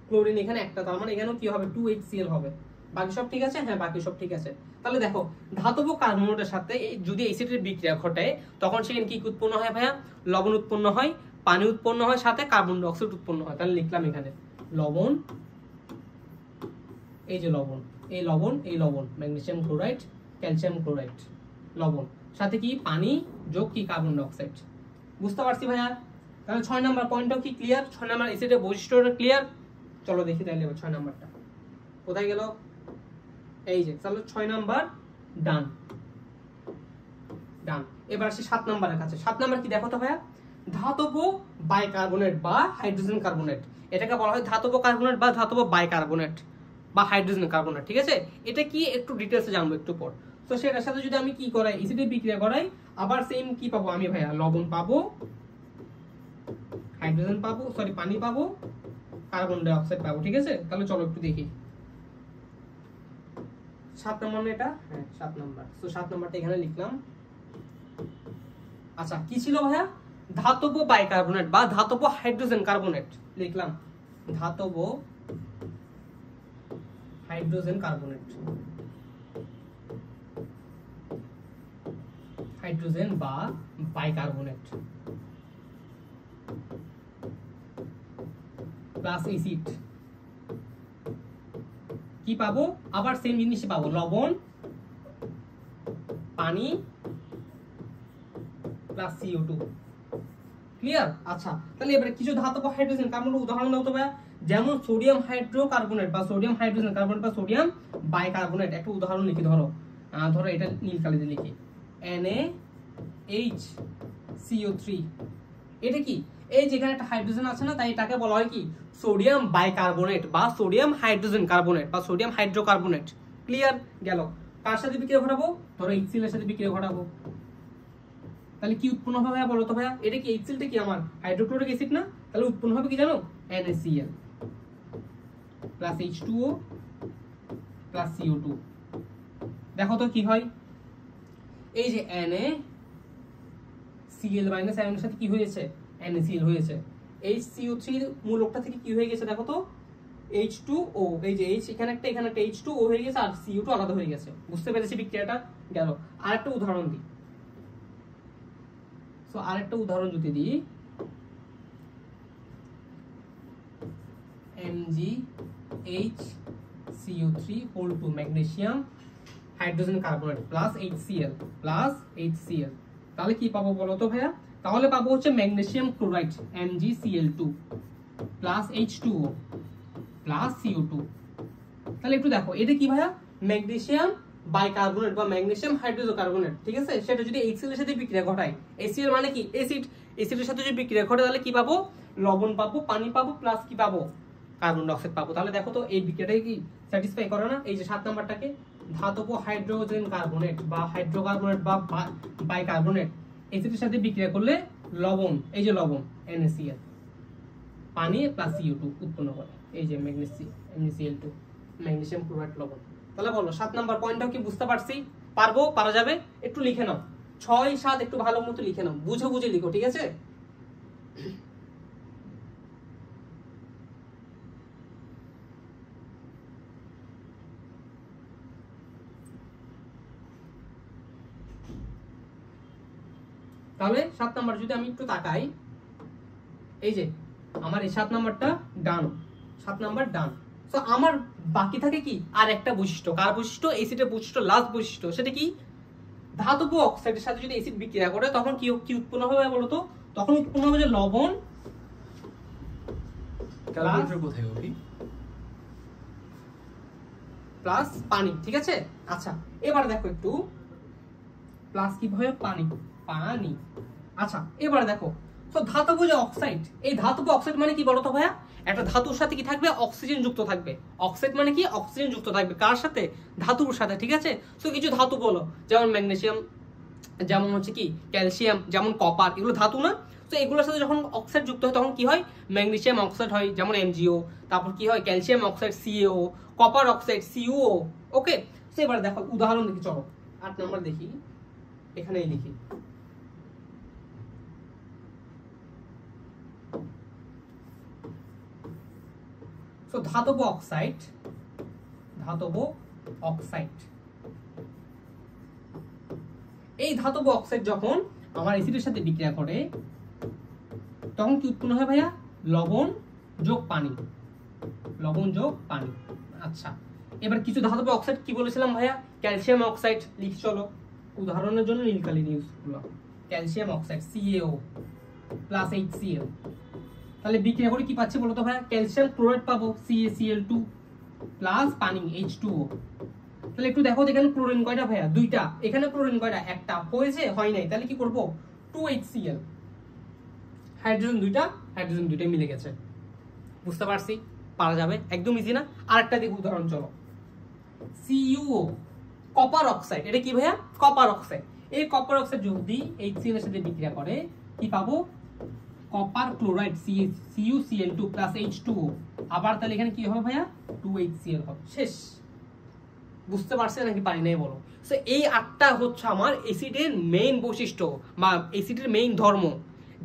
ক্লোরিন এখানে একটা, তার মানে এখানেও কি হবে? 2HCl হবে। বাকি সব ঠিক আছে? হ্যাঁ বাকি সব ঠিক আছে। তাহলে দেখো ধাতব কার্বনেটের সাথে যদি অ্যাসিডের বিক্রিয়া ঘটে তখন সেখানে কি উৎপন্ন হয় ভাইয়া? লবণ উৎপন্ন হয়, পানি উৎপন্ন হয়, সাথে কার্বন ডাই অক্সাইড উৎপন্ন হয়। তাহলে লিখলাম এখানে লবণ, এই যে লবণ, এই লবণ, এই লবণ, ম্যাগনেসিয়াম ক্লোরাইড, ক্যালসিয়াম ক্লোরাইড, লবণ, সাথে কি পানি যোগ কি কার্বন ডাই অক্সাইড। বুঝতে পারছি ভাইয়া? তাহলে 6 নাম্বার পয়েন্টটাও কি ক্লিয়ার? 6 নাম্বার অ্যাসিডের বৈশিষ্ট্যটা ক্লিয়ার? চলো দেখি তাহলে 6 নাম্বারটা কোথায় গেল? এই যে, তাহলে 6 নাম্বার ডান। এবার আসি 7 নাম্বারের কাছে। 7 নাম্বার কি দেখো তো ভাইয়া? ধাতব বাইকার্বনেট বা হাইড্রোজেন কার্বনেট। এটাকে বলা হয় ধাতব কার্বনেট বা ধাতব বাইকার্বনেট বা হাইড্রোজেন কার্বনেট। ঠিক আছে? এটা কি একটু ডিটেইলসে জানবো একটু পর। তো সেটার সাথে যদি আমি কি করাই? অ্যাসিডের বিক্রিয়া করাই, আবার সেম কি পাবো আমি ভাইয়া? লবণ পাবো, হাইড্রোজেন পাবো, সরি পানি পাবো, কার্বন ডাই অক্সাইড পাবো। ঠিক আছে? তাহলে চলো একটু দেখি। 7 নাম্বার এটা? হ্যাঁ 7 নাম্বার। সো 7 নাম্বারটা এখানে লিখলাম। আচ্ছা কি ছিল ভাইয়া? ধাতব বাইকার্বনেট বা ধাতব হাইড্রোজেন কার্বনেট। লিখলাম ধাতব হাইড্রোজেন কার্বনেট। হাইড্রোজেন বা বাইকার্বনেট প্লাস অ্যাসিড কি পাবো, আবার সেম জিনিসই পাবো, লবণ পানি প্লাস CO2। ক্লিয়ার? আচ্ছা, তাহলে এবারে কিছু ধাতব হাইড্রোজেন কার্বন উদাহরণ দাও তো ভাইয়া। যেমন সোডিয়াম হাইড্রোকার্বনেট বা সোডিয়াম হাইড্রোজেন কার্বনেট বা সোডিয়াম বাইকার্বনেট। একটা উদাহরণ লিখি, ধরো এটা নীল কালিতে লিখি, NaHCO3। এটা কি, এই যেখানে একটা হাইড্রোজেন আছে না, তাই এটাকে বলা হয় কি সোডিয়াম বাইকার্বনেট বা সোডিয়াম হাইড্রোজেন কার্বনেট বা সোডিয়াম হাইড্রোকার্বনেট। ক্লিয়ার? গেল। কার সাথে বিক্রিয়া ঘটাবো? ধরো HCl এর সাথে বিক্রিয়া ঘটাবো, তাহলে কি উৎপন্ন হবে ভাইয়া বলো তো ভাইয়া? এটা কি HCl-টা কি আমার হাইড্রোক্লোরিক অ্যাসিড না? তাহলে উৎপন্ন হবে কি জানো? NaCl plus H2O plus CO2। দেখো তো কি হয়, এই যে NaCl মাইনাস আয়নের সাথে কি হয়েছে? NaCl হয়েছে। HCO3 মূলকটা থেকে কি হয়ে গেছে দেখো তো? H2O। এই যে H এখানে একটা H2O হয়ে গেছে, আর CO2 আলাদা হয়ে গেছে। বুঝতে পেরেছি বিক্রিয়াটা? গেল। আরেকটা উদাহরণ দিই। সো আরেকটা উদাহরণ যদি দিই, MgHCO3 whole 2 magnesium hydrogen carbonate plus HCl, তাহলে কি পাবো বলো তো ভাইয়া? তাহলে পাবো হচ্ছে magnesium chloride MgCl2 plus H2O plus CO2। তাহলে একটু দেখো, এটা কি ভাইয়া? ম্যাগনেসিয়াম বাইকার্বনেট বা ম্যাগনেসিয়াম হাইড্রোকার্বনেট, ঠিক আছে? সেটা যদি HCl এর সাথে বিক্রিয়া ঘটায়, HCl মানে কি অ্যাসিড, অ্যাসিডের সাথে যদি বিক্রিয়া ঘটে তাহলে কি পাবো? লবণ পাবো, পানি পাবো, প্লাস কি পাবো? কার্বন ডাই অক্সাইড পাবো। তাহলে দেখো তো এই বিক্রিয়াটাকে কি স্যাটিসফাই করে না? এই যে 7 নাম্বারটাকে, ধাতব হাইড্রোজেন কার্বনেট বা হাইড্রোকার্বনেট বা বাইকার্বনেট অ্যাসিডের সাথে বিক্রিয়া করলে লবণ, এই যে লবণ NaCl, পানি প্লাস CO2 উৎপন্ন করে, এই যে MgCl2 ম্যাগনেসিয়াম ক্লোরাইড লবণ। তাহলে বলো 7 নাম্বার পয়েন্টটাও কি বুঝতে পারছি? পারবো? পারা যাবে? একটু লিখে নাও, 6, 7 একটু ভালো মতো লিখে নাও, বুঝে বুঝে লিখো, ঠিক আছে? তাহলে 7 নাম্বার যদি আমি একটু তাকাই, এই যে আমার এই 7 নাম্বারটা ডান, 7 নাম্বার ডান। তো আমার বাকি থাকে কি আর একটা বৈশিষ্ট্য। কার বৈশিষ্ট্য? অ্যাসিডের বৈশিষ্ট্য, লাস্ট বৈশিষ্ট্য। সেটা কি? ধাতব অক্সাইডের সাথে যদি অ্যাসিড বিক্রিয়া করে তখন কি কি উৎপন্ন হবে বলো তো? তখন উৎপন্ন হবে যে লবণ প্লাস পানি, ঠিক আছে? আচ্ছা, এবার দেখো একটু, প্লাস কি হয়? পানি। আচ্ছা, এবার দেখো, তো ধাতব যে অক্সাইড, এই ধাতব অক্সাইড মানে কি বলতো ভাইয়া? একটা ধাতুর সাথে কি থাকবে? অক্সিজেন যুক্ত থাকবে। অক্সাইড মানে কি? অক্সিজেন যুক্ত থাকবে। কার সাথে? ধাতুর সাথে, ঠিক আছে? তো কিছু ধাতু বলো, যেমন ম্যাগনেসিয়াম, যেমন হচ্ছে কি ক্যালসিয়াম, যেমন কপার, এগুলো ধাতু না? তো এগুলোর সাথে যখন অক্সাইড যুক্ত হয় তখন কি হয়? ম্যাগনেসিয়াম অক্সাইড হয়, যেমন MgO। তারপর কি হয়? Calcium oxide CaO, copper oxide CuO। ওকে, তো এবার দেখো উদাহরণ দেখি, চলো 8 নাম্বার দেখি, এখানেই লিখি। তো ধাতব অক্সাইড এই ধাতব অক্সাইড যখন আমার অ্যাসিডের সাথে বিক্রিয়া করে তখন কি উৎপন্ন হয় ভাইয়া? লবণ যোগ পানি, আচ্ছা, এবার কিছু ধাতব অক্সাইড কি বলেছিলাম ভাইয়া? Calcium oxide. লিখি চলো, উদাহরণের জন্য নীল কালি ইউজ করলাম। Calcium oxide CaO plus HCl, তাহলে বিক্রিয়া করে কি পাচ্ছি বলতো ভাইয়া? ক্যালসিয়াম ক্লোরাইড পাবো CaCl2 প্লাস পানি H2O। তাহলে একটু দেখো এখানে ক্লোরিন কয়টা ভাইয়া? 2টা। এখানে ক্লোরিন কয়টা? একটা। হয়েছে? হয় নাই। তাহলে কি করব? 2HCl, হাইড্রোজেন 2টা মিলে গেছে। বুঝতে পারছি? পারা যাবে, একদম ইজি না? আরেকটা দেখো উদাহরণ, চলো। CuO কপার অক্সাইড, এটা কি ভাইয়া? Copper oxide. এই কপার অক্সাইড যদি HCl এর সাথে বিক্রিয়া করে কি পাবো? Copper chloride CuCl2 plus H2O। আবার তাহলে এখানে কি হবে ভাইয়া? 2HCl হবে। শেষ। বুঝতে পারছে নাকি পারি নাই বলো? সো এই 8টা হচ্ছে আমার অ্যাসিডের মেইন বৈশিষ্ট্য বা অ্যাসিডের মেইন ধর্ম,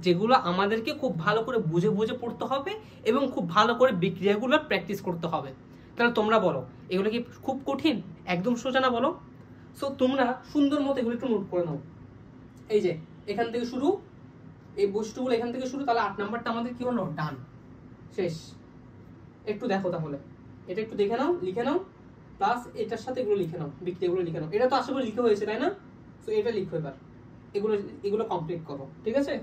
যেগুলো আমাদেরকে খুব ভালো করে বুঝে বুঝে পড়তে হবে এবং খুব ভালো করে বিক্রিয়াগুলো প্র্যাকটিস করতে হবে। তাহলে তোমরা বলো, এগুলো কি খুব কঠিন? একদম সোজা না বলো? সো তোমরা সুন্দর মতো এগুলো একটু নোট করে নাও। এই যে এখান থেকে শুরু, এই বৈশিষ্ট্যগুলো এখান থেকে শুরু, তাহলে 8 নাম্বারটা আমাদের কি হলো, ডান, শেষ। একটু দেখো তাহলে, এটা একটু দেখে নাও, লিখে নাও, প্লাস এটার সাথে এগুলো লিখে নাও, বিক্রিয়াগুলো লিখে নাও। এটা তো আশা করি লিখে হয়েছে, তাই না? তো এটা লিখো এবার, এগুলো কমপ্লিট করো, ঠিক আছে?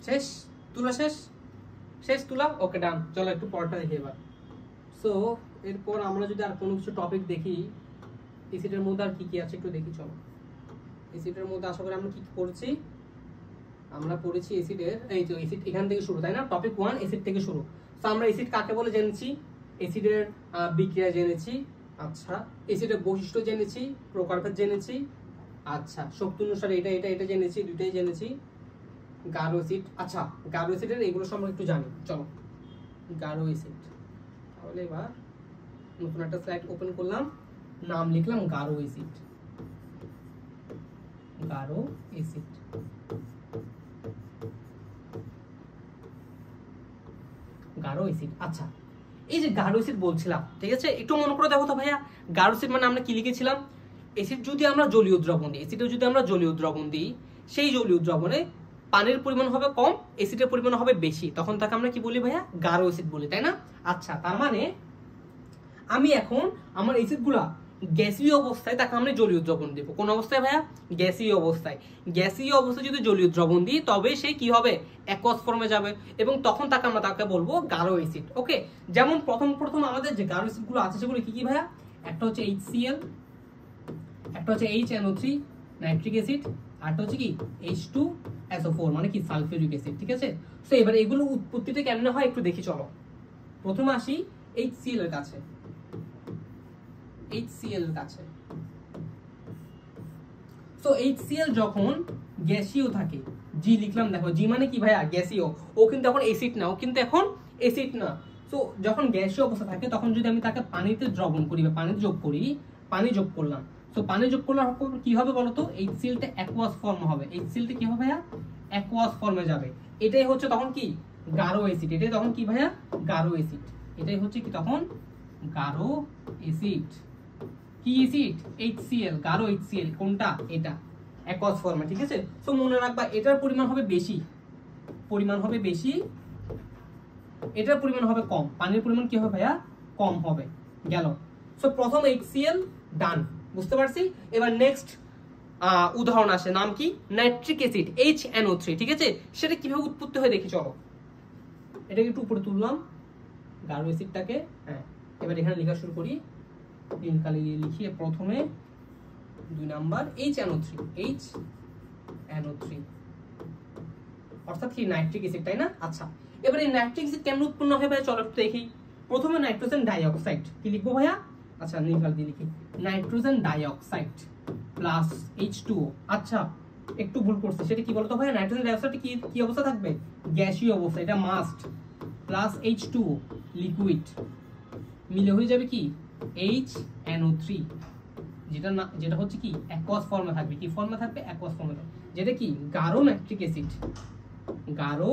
শেষ তুলা, শেষ শেষ তুলা, ওকে ডান। চলো একটু পরটা দেখি এবার। সো এরপর আমরা যদি আর কোনো কিছু টপিক দেখি, এসিডের মধ্যে আর কি কি আছে একটু দেখি। চলো, এসিডের মধ্যে আশা করি আমরা কি পড়ছি, আমরা পড়েছি এসিডের, এই তো এসিড এখান থেকে শুরু, তাই না? টপিক 1 এসিড থেকে শুরু। তো আমরা এসিড কাকে বলে জেনেছি, এসিডের বিক্রিয়া জেনেছি, আচ্ছা এসিডের বৈশিষ্ট্য জেনেছি, প্রকারভেদ জেনেছি, আচ্ছা শক্তি অনুসারে এটা এটা এটা জেনেছি, দুইটাই জেনেছি। গাঢ় অ্যাসিড, আচ্ছা গাঢ় অ্যাসিডের এগুলো সম্পর্কে একটু জানি। চলো, গাঢ় অ্যাসিড, তাহলে এবার নতুন একটা স্লাইড ওপেন করলাম, নাম লিখলাম গাঢ় অ্যাসিড। গাঢ় অ্যাসিড, গাঢ় অ্যাসিড। আচ্ছা এই যে গাঢ় অ্যাসিড বলছিলাম, ঠিক আছে, একটু মনে করে দেখো তো ভাইয়া, গাঢ় অ্যাসিড মানে আমরা কি লিখেছিলাম, অ্যাসিড যদি আমরা জলীয় দ্রবণ দিই, অ্যাসিডে যদি আমরা জলীয় দ্রবণ দিই, সেই জলীয় দ্রবণে পানির পরিমাণ হবে কম, অ্যাসিডের পরিমাণ হবে বেশি, তখন তাকে আমরা কি বলি ভাইয়া, গাঢ় অ্যাসিড বলি, তাই না? আচ্ছা তার মানে আমি এখন আমার অ্যাসিডগুলা গ্যাসীয় অবস্থায় তাকে আমরা জলীয় দ্রবণ দেব। কোন অবস্থায় ভাইয়া, গ্যাসীয় অবস্থায়। গ্যাসীয় অবস্থায় যদি জলীয় দ্রবণ দিই তবে সে কি হবে, অ্যাকুয়াস ফর্মে যাবে, এবং তখন তাকে বলবো গাঢ় অ্যাসিড। ওকে, যেমন প্রথম আমাদের যে গাঢ় অ্যাসিডগুলো আছে সেগুলো কি কি ভাইয়া, একটা হচ্ছে HCl, একটা হচ্ছে HNO3 নাইট্রিক অ্যাসিড, আরটা হচ্ছে কি H2SO4 মানে কি সালফিউরিক অ্যাসিড, ঠিক আছে? তো এবার এগুলো উৎপত্তিটা কেমনে হয় একটু দেখি। চলো প্রথমে আসি HCl এর কাছে, HCl এর কাছে। তো HCl যখন গ্যাসীয় থাকে, জি লিখলাম, দেখো জি মানে কি ভাইয়া, গ্যাসীয়, ও কিন্তু এখন অ্যাসিড না, ও কিন্তু এখন অ্যাসিড না। তো যখন গ্যাসীয় অবস্থা থাকে তখন যদি আমি তাকে পানিতে দ্রবণ করি বা পানি যোগ করি, পানি যোগ করলাম, তো পানি যোগ করলে কি হবে বলতো, HCl টা অ্যাকুয়াস ফর্ম হবে, HCl টা কি হবে ভাইয়া, অ্যাকুয়াস ফর্মে যাবে। এটাই হচ্ছে তখন কি গাঢ় অ্যাসিড, এটাই তখন কি ভাইয়া, গাঢ় অ্যাসিড, এটাই হচ্ছে কি তখন গাঢ় অ্যাসিড। কি অ্যাসিড, HCl, গাঢ় HCl, কোনটা, এটা অ্যাকুয়াস ফর্মে, ঠিক আছে? সো মনে রাখবা এটার পরিমাণ হবে বেশি, এটার পরিমাণ হবে কম, পানির পরিমাণ কি হবে ভাইয়া, কম হবে, গেল। সো প্রথম HCl ডান, বুঝতে পারছি। এবার নেক্সট উদাহরণ আসে, নাম কি, নাইট্রিক অ্যাসিড HNO3, ঠিক আছে? সেটা কিভাবে উৎপত্তি হয় দেখি। চলো এটাকে একটু উপরে তুললাম গাঢ় অ্যাসিডটাকে, হ্যাঁ এবার এখানে লেখা শুরু করি, গ্রিন কালি লিখিয়ে প্রথমে 2 নাম্বার HNO3, অর্থাৎ কি নাইট্রিক অ্যাসিড, তাই না? আচ্ছা এবার এই নাইট্রিক অ্যাসিড কেমন উৎপন্ন হয় ভাইয়া, চলো একটু দেখি। প্রথমে নাইট্রোজেন ডাইঅক্সাইড, কি লিখবো ভাইয়া, আচ্ছা নীল কালি দিয়ে লিখি, নাইট্রোজেন ডাইঅক্সাইড প্লাস H2O। আচ্ছা একটু ভুল করছি, সেটা কি বলতো ভাইয়া, নাইট্রোজেন ডাইঅক্সাইড কি অবস্থা থাকবে, গ্যাসীয় অবস্থা, এটা মাস্ট, প্লাস H2O লিকুইড, মিলে হয়ে যাবে কি HNO3, যেটা হচ্ছে কি অ্যাকুয়াস ফর্মে থাকবে, কি ফর্মে থাকবে, অ্যাকুয়াস ফর্মে থাকবে, যেটা কি গাঢ় নাইট্রিক অ্যাসিড, গাঢ়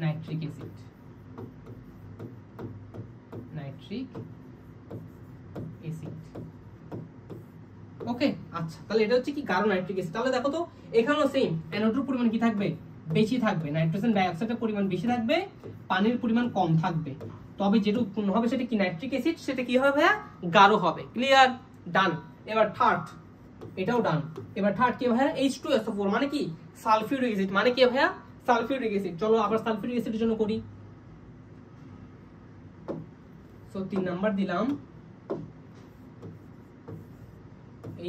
নাইট্রিক অ্যাসিড, নাইট্রিক অ্যাসিড। ওকে আচ্ছা, তাহলে এটা হচ্ছে কি গাঢ় নাইট্রিক অ্যাসিড। তাহলে দেখো তো এখানেও সেম, NO2 এর পরিমাণ কি থাকবে, বেশি থাকবে, নাইট্রোজেন ডাইঅক্সাইডের পরিমাণ বেশি থাকবে, পানির পরিমাণ কম থাকবে, তবে যেটা উৎপন্ন হবে সেটা কি নাইট্রিক অ্যাসিড, সেটা কি হবে ভাইয়া, গাঢ় হবে। ক্লিয়ার, ডান। এবার থার্ড, এটাও ডান। এবার থার্ড কি ভাইয়া, H2SO4 মানে কি সালফিউরিক অ্যাসিড, মানে কি ভাইয়া, সালফিউরিক অ্যাসিড। চলো আবার সালফিউরিক অ্যাসিডের জন্য করি। সো 3 নাম্বার দিলাম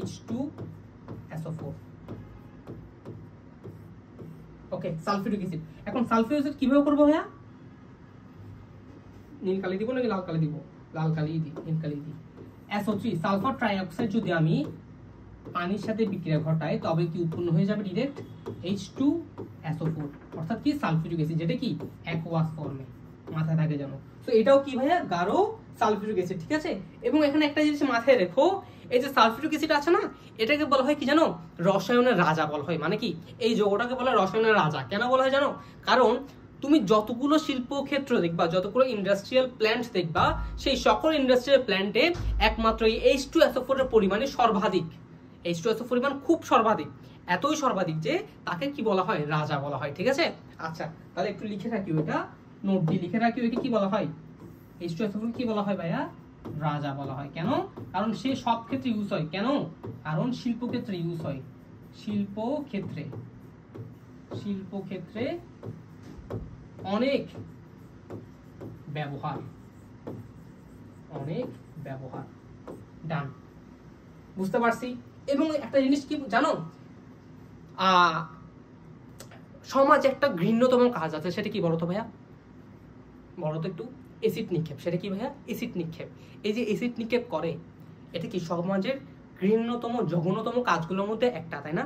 H2SO4, ওকে সালফিউরিক অ্যাসিড। এখন সালফিউরিক অ্যাসিড কিভাবে করব ভাইয়া, নীল কালি দিব নাকি লাল কালি দিব? লাল কালি দিই, নীল কালি দিই। SO3 সালফার ট্রাইঅক্সাইড যদি আমি পানির সাথে বিক্রিয়া ঘটাই তবে কি উৎপন্ন হয়ে যাবে? ডিরেক্ট H2SO4, অর্থাৎ কি সালফিউরিক অ্যাসিড, যেটা কি অ্যাকোয়াস ফর্মে, মাথায় থাকে জানো। তো এটাও কি ভাইয়া? গাঢ় সালফিউরিক অ্যাসিড, ঠিক আছে। এবং এখানে একটা জিনিস মাথায় রেখো, এই যে সালফিউরিক অ্যাসিড আছে না, এটাকে বলা হয় কি জানো? রসায়নের রাজা বলা হয়। মানে কি এই যৌগটাকে বলা হয় রসায়নের রাজা। কেন বলা হয় জানো? কারণ তুমি যতগুলো শিল্পক্ষেত্র দেখবা, যতগুলো ইন্ডাস্ট্রিয়াল প্ল্যান্ট দেখবা, সেই সকল ইন্ডাস্ট্রিয়াল প্ল্যান্টে একমাত্র এই H2SO4 এর পরিমাণই সর্বাধিক। H2SO4 পরিমাণ খুব সর্বাধিক, এতই সর্বাধিক যে তাকে কি বলা হয়? রাজা বলা হয়, ঠিক আছে। আচ্ছা, তাহলে একটু লিখে রাখি, ওটা নোট দিয়ে লিখে রাখি, ওকে কি বলা হয়? H2SO4 কি বলা হয় ভাইয়া? রাজা বলা হয়। কেন? কারণ সে সব ক্ষেত্রে ইউজ হয়। কেন? কারণ শিল্পক্ষেত্রে ইউজ হয়। শিল্পক্ষেত্রে অনেক ব্যবহার, ডান, বুঝতে পারছি। এবং একটা জিনিস কি জানো, সমাজে একটা ঘৃণ্যতম কাজ আছে, সেটা কি বলতো ভাইয়া? বলো তো একটু। এসিড নিক্ষেপ। সেটা কি ভাইয়া? এসিড নিক্ষেপ। এই যে এসিড নিক্ষেপ করে, এটা কি সমাজের ঘৃণ্যতম জঘন্যতম কাজগুলোর মধ্যে একটা, তাই না?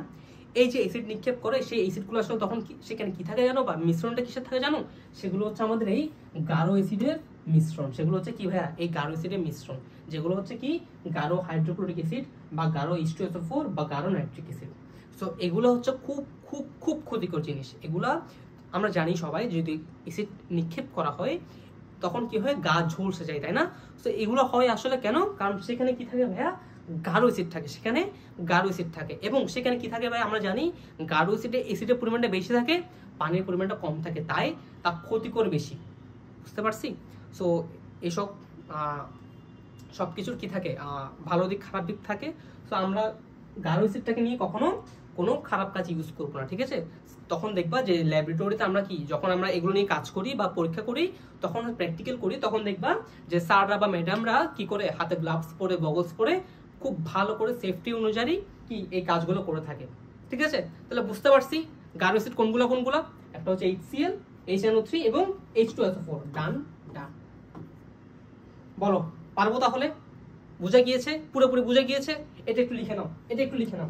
এই যে এসিড নিক্ষেপ করে, সেই এসিডগুলো আসলে তখন সেখানে কি থাকে জানো? বা মিশ্রণটা কিসের থাকে জানো? সেগুলো হচ্ছে আমাদের এই গাঢ় অ্যাসিডের মিশ্রণ। সেগুলো হচ্ছে কি ভাইয়া? এই গাঢ় অ্যাসিডের মিশ্রণ, যেগুলো হচ্ছে কি গাঢ় হাইড্রোক্লোরিক অ্যাসিড বা গাঢ় H2SO4 বা গাঢ় নাইট্রিক অ্যাসিড। সো এগুলো হচ্ছে খুব খুব খুব ক্ষতিকর জিনিস। এগুলা আমরা জানি সবাই, যদি অ্যাসিড নিক্ষেপ করা হয় তখন কি হয়? গা ঝলসে যায়, তাই না? তো এগুলো হয় আসলে কেন? কারণ সেখানে কি থাকে ভাইয়া? গাঢ় অ্যাসিড থাকে, সেখানে গাঢ় অ্যাসিড থাকে। এবং সেখানে কি থাকে ভাই? আমরা জানি গাঢ় অ্যাসিডে অ্যাসিডের পরিমাণটা বেশি থাকে, পানির পরিমাণটা কম থাকে, তাই তা ক্ষতিকর বেশি। বুঝতে পারছি? সো এসব সব কিছুর কি থাকে? ভালো দিক খারাপ দিক থাকে। সো আমরা গাঢ় অ্যাসিডটাকে নিয়ে কখনো কোনো খারাপ কাজ ইউজ করবো না, ঠিক আছে। তখন দেখবা যে ল্যাবরেটরিতে আমরা কি, যখন আমরা এগুলো নিয়ে কাজ করি বা পরীক্ষা করি, তখন প্র্যাকটিক্যাল করি, তখন দেখবা যে স্যাররা বা ম্যাডামরা কি করে হাতে গ্লাভস পরে, গগলস পরে খুব ভালো করে সেফটি অনুযায়ী কি এই কাজগুলো করে থাকে, ঠিক আছে। তাহলে বুঝতে পারছি গাঢ় অ্যাসিড কোনগুলো। একটা হচ্ছে HCl, HNO3 এবং H2SO4। ডান ডান, বলো পারবো তাহলে? বুঝা গিয়েছে? পুরোপুরি বুঝা গিয়েছে? এটা একটু লিখে নাও,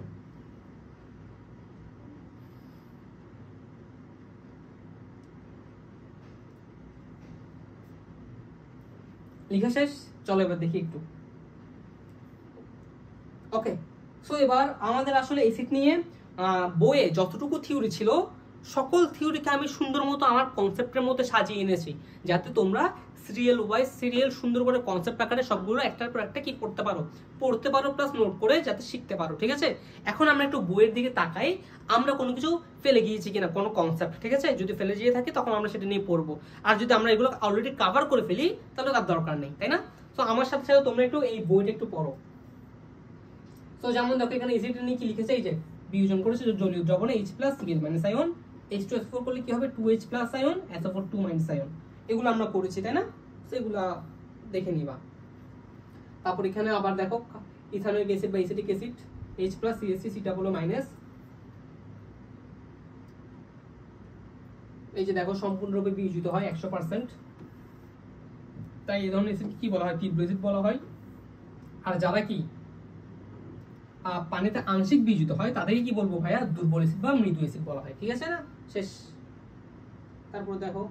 লিখা শেষ? চলো এবার দেখি একটু। ওকে, সো এবার আমাদের আসলে অ্যাসিড নিয়ে বইয়ে যতটুকু থিওরি ছিল, সকল থিওরিকে আমি সুন্দর মতো আমার কনসেপ্টের মধ্যে সাজিয়ে এনেছি, যাতে তোমরা সিরিয়াল ওয়াইজ সিরিয়াল সুন্দর করে কনসেপ্ট আকারে সবগুলো একটার পর একটা কি করতে পারো, পড়তে পারো, প্লাস নোট করে যাতে শিখতে পারো, ঠিক আছে। এখন আমরা একটু বইয়ের দিকে তাকাই, আমরা কোনো কিছু ফেলে গিয়েছি কিনা, কোনো কনসেপ্ট, ঠিক আছে। যদি ফেলে গিয়ে থাকি তখন আমরা সেটা নিয়ে পড়বো, আর যদি আমরা এগুলো অলরেডি কভার করে ফেলি তাহলে তার দরকার নেই, তাই না। তো আমার সাথে সাথে তোমরা একটু এই বইটা একটু পড়ো। তো যেমন দেখো এখানে এসিড নিয়ে কি লিখেছে, এই যে বিয়োজন করেছে জলীয় দ্রবণে H+Cl- আয়ন, H2SO4 করলে কি হবে? 2H+ ion, SO4 2- ion. এগুলো আমরা করেছি, তাই না। সেগুলা দেখে নিবা। তারপর এখানে আবার দেখো ইথানোয়িক অ্যাসিড বা এসিটিক অ্যাসিড H+CH3 COO-। এই যে দেখো সম্পূর্ণরূপে বিয়োজিত হয় 100%, তাই এই ধরনের অ্যাসিড কি বলা হয়? তীব্র অ্যাসিড বলা হয়। আর যারা কি পানিতে আংশিক বিয়োজিত হয় তাদেরকে কি বলবো ভাইয়া? দুর্বল অ্যাসিড বা মৃদু অ্যাসিড বলা হয়, ঠিক আছে না। শেষ। তারপর দেখো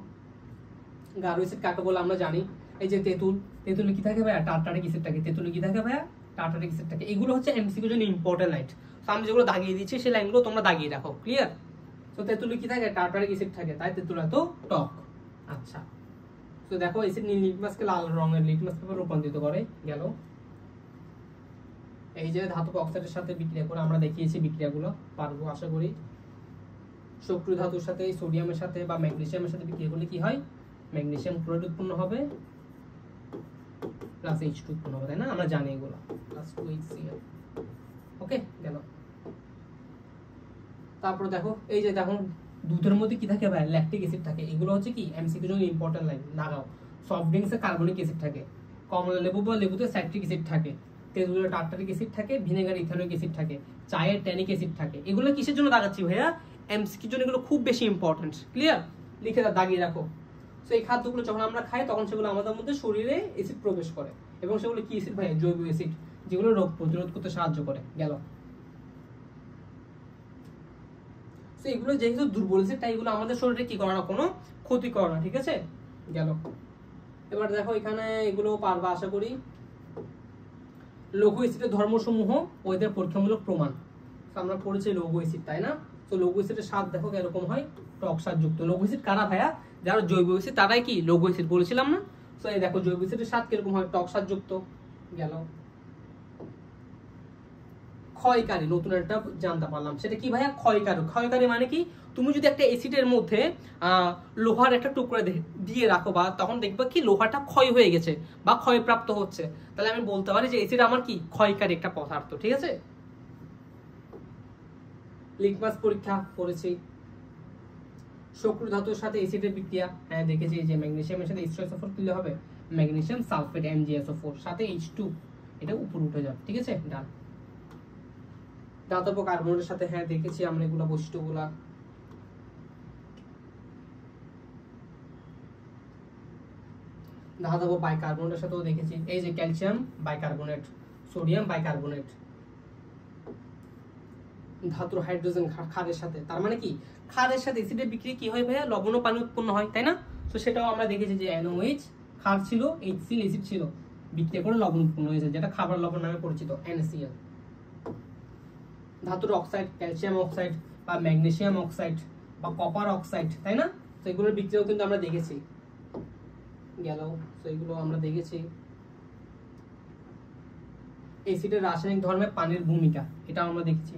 গাঢ় অ্যাসিড কাকে বলে আমরা জানি, এই যে তেঁতুলে কি থাকে ভাইয়া? টার্টারিক অ্যাসিড থাকে। তেঁতুলে কি থাকে ভাইয়া? টার্টারিক অ্যাসিড থাকে। এগুলো হচ্ছে এমসিকিউর জন্য ইম্পর্টেন্ট লাইন। তো আমি যেগুলো দাগিয়ে দিচ্ছি সেই লাইনগুলো তোমরা দাগিয়ে রাখো, ক্লিয়ার। তো তেঁতুলে কি থাকে? টার্টারিক অ্যাসিড থাকে, তাই তেঁতুল এত টক। আচ্ছা, তো দেখো অ্যাসিড নীল লিটমাসকে লাল রঙের লিটমাস পেপারে রূপান্তরিত করে গেল। এই যে ধাতব অক্সাইডের সাথে বিক্রিয়া করে আমরা দেখিয়েছি বিক্রিয়াগুলো, পারবো আশা করি। সক্রিয় ধাতুর সাথে সোডিয়ামের সাথে বা ম্যাগনেসিয়ামের সাথে বিক্রিয়া করলে কি হয়? ম্যাগনেসিয়াম ক্লোরাইড উৎপন্ন হবে প্লাস H2 উৎপন্ন হবে, তাই না, আমরা জানি এগুলো, প্লাস 2HCl। ওকে, গেল। তারপর দেখো এই যে দেখো দুধের মধ্যে কি থাকে ভাই? ল্যাকটিক অ্যাসিড থাকে। এগুলো হচ্ছে কি এমসিকিউর জন্য ইম্পর্টেন্ট লাইন, লাগাও। সফট ড্রিঙ্কসে কার্বনিক অ্যাসিড থাকে, কমলা লেবু বা লেবুতে সাইট্রিক অ্যাসিড থাকে, তেঁতুলে টার্টারিক অ্যাসিড থাকে, ভিনেগার ইথানোয়িক অ্যাসিড থাকে, চায়ে ট্যানিক অ্যাসিড থাকে। এগুলো কিসের জন্য দাগাচ্ছি ভাইয়া? এমসিকিউর জন্য এগুলো খুব বেশি ইম্পর্টেন্ট, ক্লিয়ার। লিখে দাগিয়ে রাখো। তো এই খাদ্যগুলো যখন আমরা খাই তখন সেগুলো আমাদের মধ্যে শরীরে অ্যাসিড প্রবেশ করে, এবং সেগুলো কি অ্যাসিড ভাই? জৈব অ্যাসিড, যেগুলো রোগ প্রতিরোধ করতে সাহায্য করে। গেল। তো এগুলো যেহেতু দুর্বল অ্যাসিড, তাই এগুলো আমাদের শরীরে কি করে না, কোনো ক্ষতি করে না, ঠিক আছে? গেল। এবার দেখো এখানে এগুলো পারবা আশা করি। লঘু অ্যাসিডের ধর্মসমূহ ও এদের পরীক্ষামূলক প্রমাণ। আমরা পড়েছি লঘু অ্যাসিড, তাই না? তো লঘু অ্যাসিডের স্বাদ দেখো এরকম হয়, টক স্বাদযুক্ত। লঘু অ্যাসিড কারা ভাইয়া? যারা জৈব অ্যাসিড তারাই কি লঘু অ্যাসিড, বলেছিলাম না? তো এই দেখো জৈব অ্যাসিডের স্বাদ কিরকম হয়, টক স্বাদযুক্ত। গেল। ক্ষয়কারী, নতুন একটা জানতে পারলাম, সেটা কি ভাইয়া? ক্ষয়কারক। ক্ষয়কারী মানে কি? তুমি যদি একটা অ্যাসিডের মধ্যে লোহার একটা টুকরা দিয়ে রাখো, বা তখন দেখবা কি লোহাটা ক্ষয় হয়ে গেছে বা ক্ষয়প্রাপ্ত হচ্ছে, তাহলে আমি বলতে পারি যে অ্যাসিড আমার কি ক্ষয়কারী একটা পদার্থ, ঠিক আছে? লিটমাস পরীক্ষা করেছি। শত্রু ধাতুর সাথে অ্যাসিডের বিক্রিয়া, হ্যাঁ দেখেছি। যে ম্যাগনেসিয়ামের সাথে H2SO4 কি হবে? ম্যাগনেসিয়াম সালফেট MgSO4 সাথে H2, এটা উপরে উঠে যাবে, ঠিক আছে? ডান। ধাতব কার্বনের সাথে, হ্যাঁ দেখেছি আমরা এগুলা বৈশিষ্ট্যগুলা। ধাতব বাইকার্বনেটের সাথেও দেখেছি, এই যে ক্যালসিয়াম বাইকার্বনেট, সোডিয়াম বাইকার্বনেট। ধাতুর হাইড্রোজেন ক্ষারের সাথে, তার মানে কি ক্ষারের সাথে অ্যাসিডের বিক্রিয়া কি হয় ভাইয়া? লবণ ও পানি উৎপন্ন হয়, তাই না? তো সেটাও আমরা দেখেছি যে NOH ক্ষার ছিল, HCl অ্যাসিড ছিল, বিক্রিয়া করে লবণ উৎপন্ন হয়েছে, যেটা খাবার লবণ নামে পরিচিত, NaCl। ধাতুর অক্সাইড, ক্যালসিয়াম অক্সাইড বা ম্যাগনেসিয়াম অক্সাইড বা কপার অক্সাইড, তাই না? তো এগুলোর বিক্রিয়াও কিন্তু আমরা দেখেছি। গেল। তো এগুলো আমরা দেখেছি। অ্যাসিডের রাসায়নিক ধর্মে পানির ভূমিকা, এটা আমরা দেখেছি।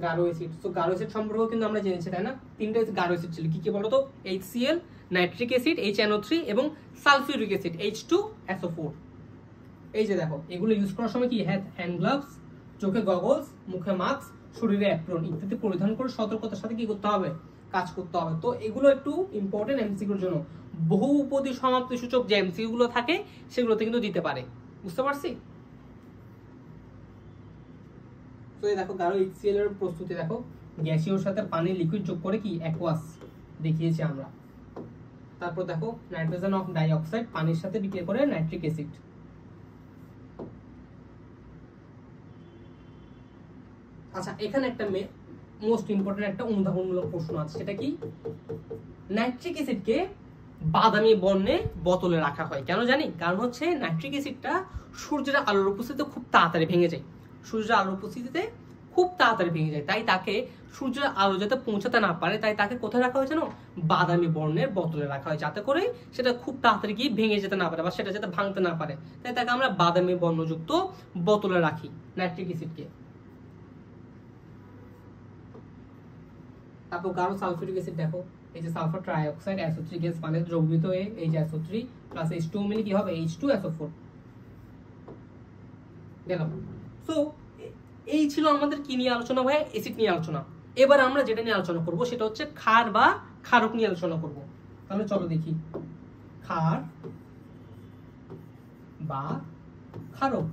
গাঢ় অ্যাসিড, তো গাঢ় অ্যাসিড সম্পর্কে কিন্তু আমরা জেনেছি, তাই না? তিনটা গাঢ় অ্যাসিড ছিল, কি কি বলতো? HCl, নাইট্রিক অ্যাসিড HNO3 এবং সালফিউরিক অ্যাসিড H2SO4। এই যে দেখো এগুলো ইউজ করার সময় কি হ্যান্ড গ্লাভস, চোখে গগলস, মুখে মাস্ক, শরীরে অ্যাপ্রন ইত্যাদি পরিধান করে সতর্কতার সাথে কি করতে হবে? কাজ করতে হবে। তো এগুলো একটু ইম্পর্টেন্ট এমসিকিউর জন্য। বহু উপদী সমাপ্তি সূচক যে এমসিকিউ গুলো থাকে সেগুলোতে কিন্তু দিতে পারে, বুঝতে পারছি? তো এই দেখো গাঢ় HCl এর প্রস্তুতি দেখো, গ্যাসীয়র সাথে পানি লিকুইড যোগ করে কি অ্যাকুয়াস দেখিয়েছি আমরা। তারপর দেখো নাইট্রোজেন ডাইঅক্সাইড পানির সাথে বিক্রিয়া করে নাইট্রিক অ্যাসিড। আচ্ছা এখানে একটা মোস্ট ইম্পর্টেন্ট একটা উদাহরণমূলক প্রশ্ন আছে, সেটা কি? নাইট্রিক অ্যাসিডকে বাদামি বর্ণে বোতলে রাখা হয়, কেন জানি? কারণ হচ্ছে নাইট্রিক অ্যাসিডটা সূর্যের আলোর উপস্থিতিতে খুব তাড়াতাড়ি ভেঙে যায়, সূর্যের আলোর উপস্থিতিতে খুব তাড়াতাড়ি ভেঙে যায়, তাই তাকে সূর্যের আলো যাতে পৌঁছাতে না পারে, তাই তাকে কোথায় রাখা হয়েছে? বাদামি বর্ণের বোতলে রাখা হয়, যাতে করে সেটা খুব তাড়াতাড়ি গিয়ে ভেঙে যেতে না পারে বা সেটা যাতে ভাঙতে না পারে, তাই তাকে আমরা বাদামি বর্ণযুক্ত বোতলে রাখি নাইট্রিক অ্যাসিডকে। তারপর গাঢ় সালফিউরিক অ্যাসিড দেখো, এই যে সালফার ট্রাইঅক্সাইড SO3 গ্যাস পানিতে দ্রবীভূত হয়ে এই যে SO3 প্লাস H2 মিলে কি হবে? H2SO4। গেল। সো এই ছিল আমাদের কি নিয়ে আলোচনা ভাই? অ্যাসিড নিয়ে আলোচনা। এবার আমরা যেটা নিয়ে আলোচনা করব সেটা হচ্ছে ক্ষার বা ক্ষারক নিয়ে আলোচনা করব। তাহলে চলো দেখি, ক্ষার বা ক্ষারক।